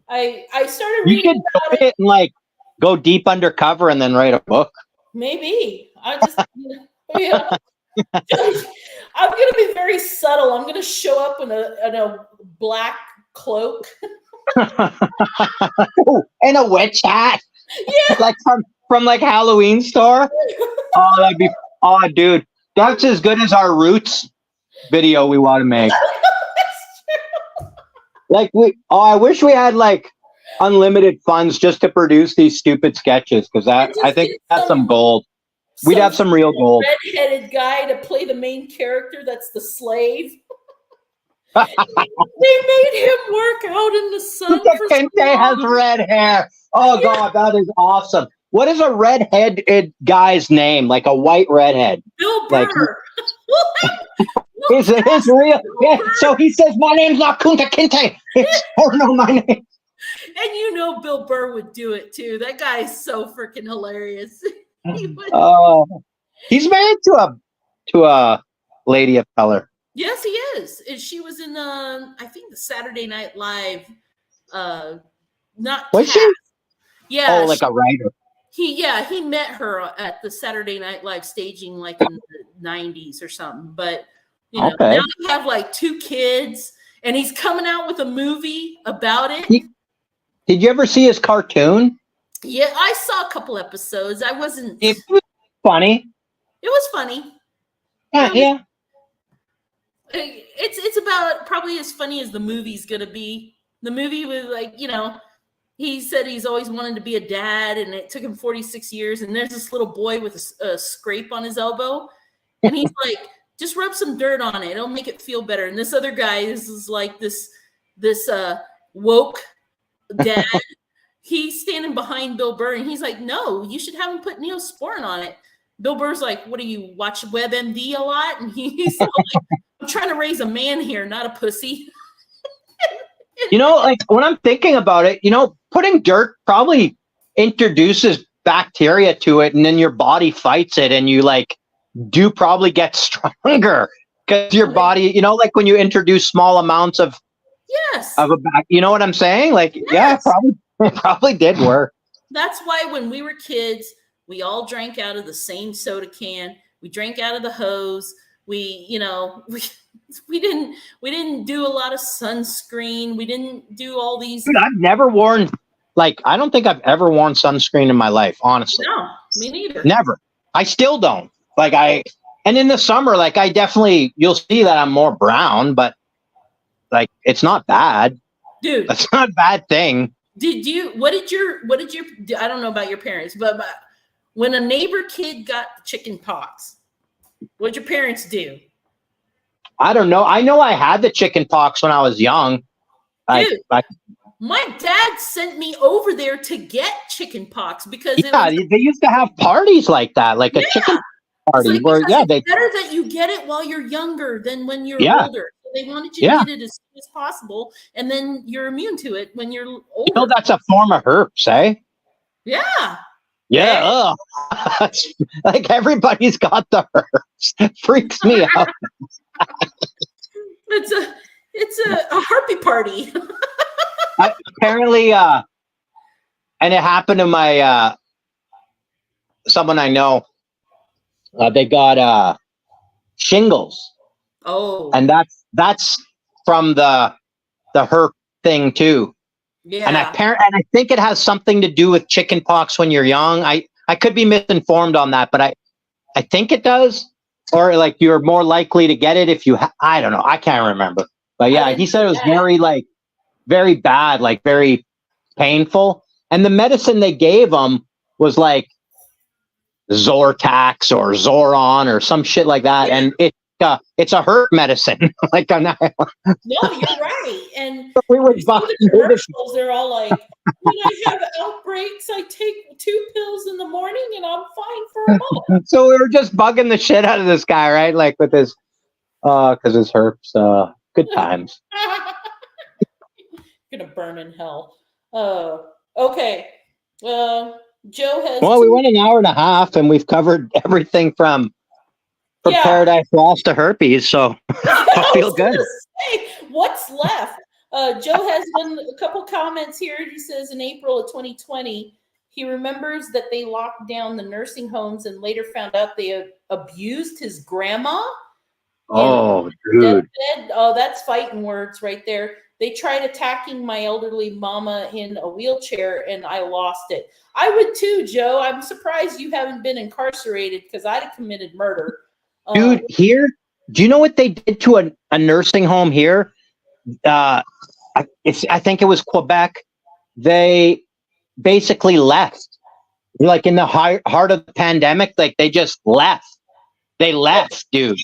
I started
You
reading
should
about
do it and like go deep undercover and then write a book.
Maybe I just I'm gonna be very subtle. I'm gonna show up in a black cloak.
And a witch hat.
Yeah.
Like from like Halloween store. Oh, that'd be dude. That's as good as our Roots video we want to make. Like I wish we had like unlimited funds just to produce these stupid sketches, because I think that's some gold. We'd have some real gold.
Red-headed guy to play the main character that's the slave. They made him work out in the sun.
Kente has red hair. Oh God, that is awesome. What is a redheaded guy's name? Like a white redhead.
Bill Burr.
His real. Yeah, so he says, "My name's not Kunta Kinte. It's my name."
And Bill Burr would do it too. That guy is so freaking hilarious.
He's married to a lady of color.
Yes, he is. And she was in I think the Saturday Night Live. Not
was she?
Yeah.
Oh, like a writer.
He met her at the Saturday Night Live staging like in the 90s or something. But now they have like 2 kids, and he's coming out with a movie about it.
Did you ever see his cartoon?
Yeah, I saw a couple episodes. I wasn't.
It was funny.
It was funny.
Yeah.
It's about probably as funny as the movie's gonna be. The movie was like, he said he's always wanted to be a dad, and it took him 46 years. And there's this little boy with a scrape on his elbow, and he's like, just rub some dirt on it. It'll make it feel better. And this other guy is like this woke dad. He's standing behind Bill Burr, and he's like, no, you should have him put Neosporin on it. Bill Burr's like, what do you watch WebMD a lot? And he's like, I'm trying to raise a man here, not a pussy.
Like when I'm thinking about it, putting dirt probably introduces bacteria to it, and then your body fights it, and you like do probably get stronger because your body, like when you introduce small amounts of a you know what I'm saying? Like, it probably did work.
That's why when we were kids, we all drank out of the same soda can. We drank out of the hose. We didn't do a lot of sunscreen. We didn't do all these.
Dude, I've never worn, I don't think I've ever worn sunscreen in my life, honestly.
No, me neither.
Never. I still don't. And in the summer, I definitely, you'll see that I'm more brown, but it's not bad.
Dude.
That's not a bad thing.
What did your, I don't know about your parents, but when a neighbor kid got chicken pox, what did your parents do?
I don't know. I know I had the chicken pox when I was young.
Dude, my dad sent me over there to get chicken pox because
they used to have parties like that, like a chicken party where
it's better that you get it while you're younger than when you're older. So they wanted you to get it as soon as possible, and then you're immune to it when you're older.
That's a form of herpes, eh?
Yeah.
Yeah. Like everybody's got the herpes. Freaks me out.
It's a harpy party.
Apparently, and it happened to my someone I know. They got shingles,
Oh,
and that's from the herp thing too. And
yeah.
I think it has something to do with chicken pox when you're young. I could be misinformed on that, but I think it does. Or like you're more likely to get it if you I don't know. I can't remember. But yeah,
I
he
didn't
said it
know
was
that.
very bad, like very painful. And the medicine they gave him was like Zortax or Zoron or some shit like that.
Yeah.
And it's a herp medicine. Like
No, you're right. And
we
you
would
see
buy
the commercials, they're all like, when I have outbreaks, I take 2 pills in the morning and I'm fine for a month.
So we were just bugging the shit out of this guy, right? Like with his because his herps, good times.
Gonna burn in hell. Okay. Joe has
Well, we went an hour and a half and we've covered everything from
yeah.
Paradise Lost to herpes, so I feel good.
Say, what's left? Joe has a couple comments here. He says in April of 2020, he remembers that they locked down the nursing homes and later found out they abused his grandma.
Oh, dude.
Oh, that's fighting words right there. They tried attacking my elderly mama in a wheelchair and I lost it. I would too, Joe. I'm surprised you haven't been incarcerated because I'd have committed murder.
Dude, here, do you know what they did to a nursing home here? I think it was Quebec. They basically left. Like in the heart of the pandemic, like they just left. They left, dude.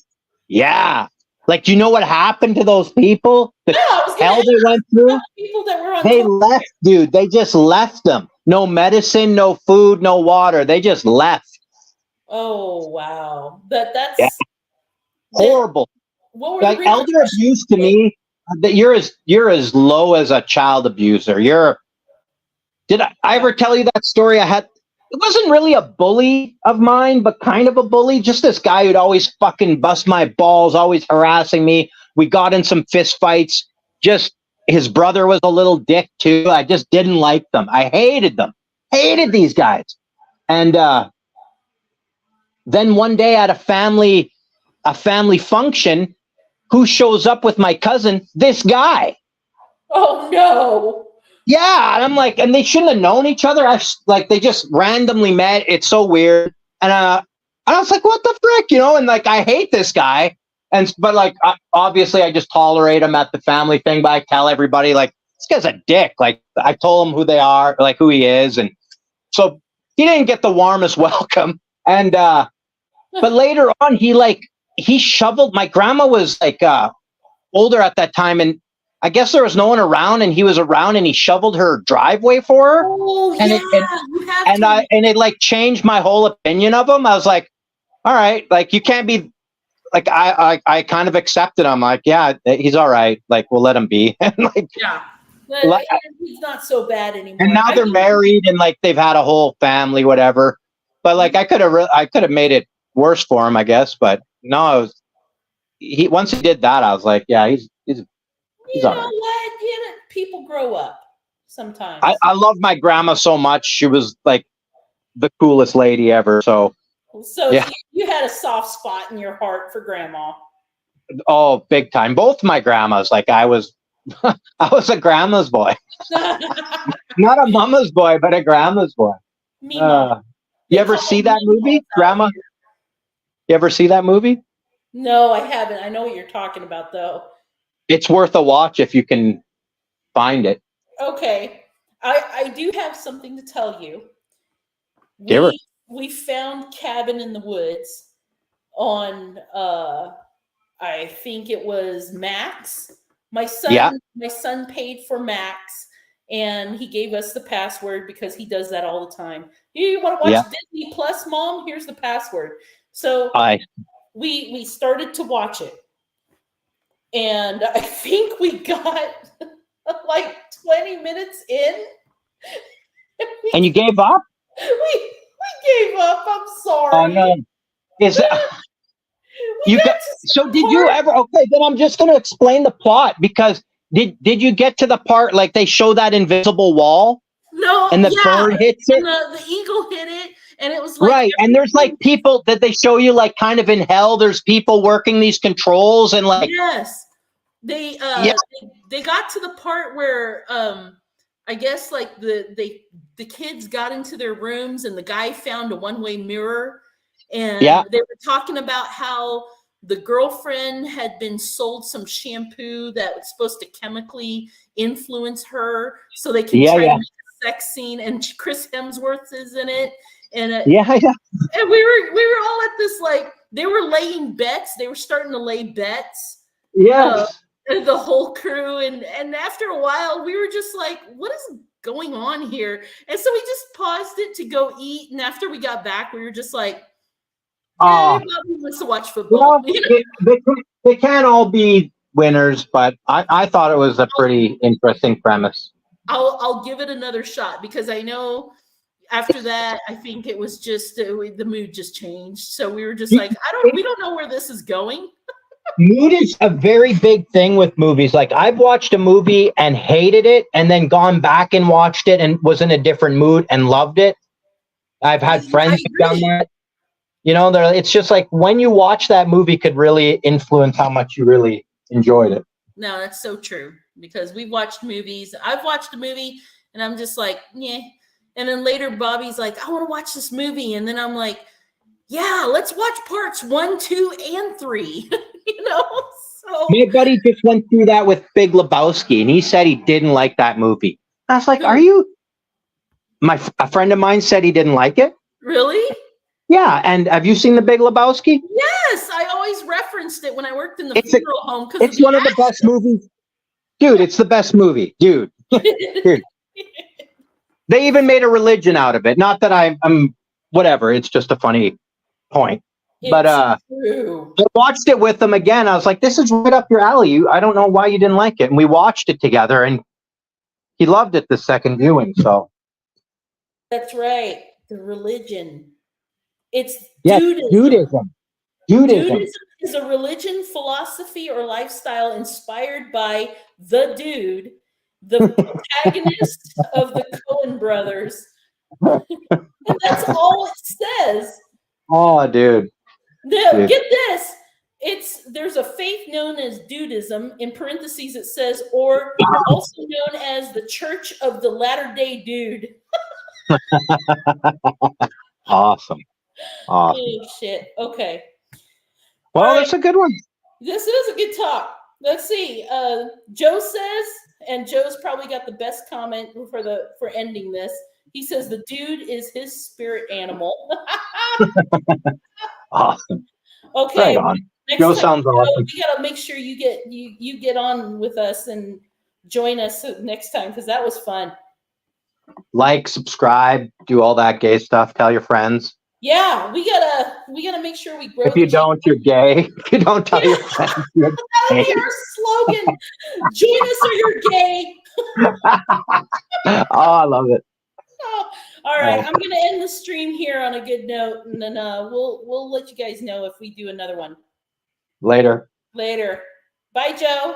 Yeah. Like, do you know what happened to those people? The hell they went through?
People that were on
They left, dude. They just left them. No medicine, no food, no water. They just left.
Oh, wow. That's
yeah. Horrible.
What were
like elder abuse to me, that you're as low as a child abuser. Did I ever tell you that story? It wasn't really a bully of mine, but kind of a bully. Just this guy who'd always fucking bust my balls, always harassing me. We got in some fist fights. Just his brother was a little dick too. I just didn't like them. I hated them. Hated these guys. And then one day at a family function, who shows up with my cousin? This guy.
Oh no.
Yeah, and I'm like, and they shouldn't have known each other. They just randomly met. It's so weird. And I was like, what the frick, And like, I hate this guy. But like, obviously, I just tolerate him at the family thing. But I tell everybody, like, this guy's a dick. Like, I told him who they are, like who he is, and so he didn't get the warmest welcome. And but later on, he shoveled. My grandma was like older at that time, and I guess there was no one around, and he was around, and he shoveled her driveway for her.
Oh,
and
yeah,
it like changed my whole opinion of him. I was like, all right, like you can't be like I kind of accepted him. Like, yeah, he's all right. Like, we'll let him be. And like,
yeah, he's not so bad anymore.
And now they're married, and like they've had a whole family, whatever. But like, I could have made it worse for him, I guess. But no, once he did that, I was like, yeah, he's
you know right. What? People grow up sometimes.
I love my grandma so much. She was like the coolest lady ever. So
yeah. You had a soft spot in your heart for grandma.
Oh, big time. Both my grandmas. Like I was a grandma's boy. Not a mama's boy, but a grandma's boy. You ever see that movie, Grandma? You ever see that movie?
No, I haven't. I know what you're talking about, though.
It's worth a watch if you can find it.
Okay. I do have something to tell you. We found Cabin in the Woods on I think it was Max. My son paid for Max, and he gave us the password because he does that all the time. You want to watch Disney Plus, Mom? Here's the password. So we started to watch it, and I think we got like 20 minutes in,
and you gave up.
We gave up. I'm sorry.
Oh no!
We
You
got
got
to
so
some
did you
part-
ever? Okay, then I'm just going to explain the plot because did you get to the part like they show that invisible wall
No,
and the
yeah,
bird hits it?
and the eagle hit it, and it was like
Right, and there's like
everything.
people that they show you like kind of in hell. There's people working these controls and like
Yes, they
yeah,
they got to the part where I guess like the kids got into their rooms and the guy found a one-way mirror,
yeah,
and they were talking about how the girlfriend had been sold some shampoo that was supposed to chemically influence her so they can
yeah,
try to
yeah,
make a sex scene, and Chris Hemsworth is in it, and
yeah, yeah.
and we were all at this like they were laying bets. They were starting to lay bets. Uh,
Yes.
and the whole crew, and after a while, we were just like, "What is going on here?" And so we just paused it to go eat. And after we got back, we were just like, "Yeah,
Oh,
everybody wants to watch
you
football."
know, they can't all be winners, but I thought it was a pretty interesting premise.
I'll give it another shot because I know after that, I think it was just the mood just changed. So we were just like, we don't know where this is going.
Mood is a very big thing with movies. Like I've watched a movie and hated it and then gone back and watched it and was in a different mood and loved it. I've had
I
friends who've done
agree.
that. It's just like when you watch that movie could really influence how much you really enjoyed it.
No, that's so true because we've watched movies. I've watched a movie and I'm just like, yeah. And then later Bobby's like, I want to watch this movie. And then I'm like, yeah, let's watch parts 1, 2, and 3. So
My buddy just went through that with Big Lebowski and he said he didn't like that movie. I was like, are you? A friend of mine said he didn't like it.
really?
Yeah. And have you seen The Big Lebowski?
Yes, I always referenced it when I worked in the
It's a-
funeral home because
It's one of the best movies. Dude, it's the best movie. Dude. Dude. They even made a religion out of it. Not that I'm whatever. It's just a funny point. But
true.
I watched it with him again. I was like, this is right up your alley. I don't know why you didn't like it. And we watched it together and he loved it the second viewing. So
That's right. The religion. It's
yeah,
Dudism.
Dudism.
Dudism is a religion, philosophy, or lifestyle inspired by the dude, the protagonist of the Coen brothers. And that's all it says.
Oh, dude.
Now,
Dude.
get this. There's a faith known as Dudism. In parentheses, it says, or also known as the Church of the Latter-day Dude.
Awesome.
Oh shit. Okay.
Well,
All right.
that's a good one.
This is a good talk. Let's see. Joe says, and Joe's probably got the best comment for ending this. He says the dude is his spirit animal.
Awesome.
Okay.
Right on.
Next
Joe
time,
sounds awesome.
we gotta make sure you get on with us and join us next time because that was fun.
Like, subscribe, do all that gay stuff. Tell your friends.
Yeah, we gotta make sure we grow.
If you don't, you're gay. If you don't tell your friends, you're
that'll be our slogan. Join us or you're gay.
Oh, I love it.
Oh, all right, I'm gonna end the stream here on a good note, and then we'll let you guys know if we do another one
Later.
later. Bye, Joe.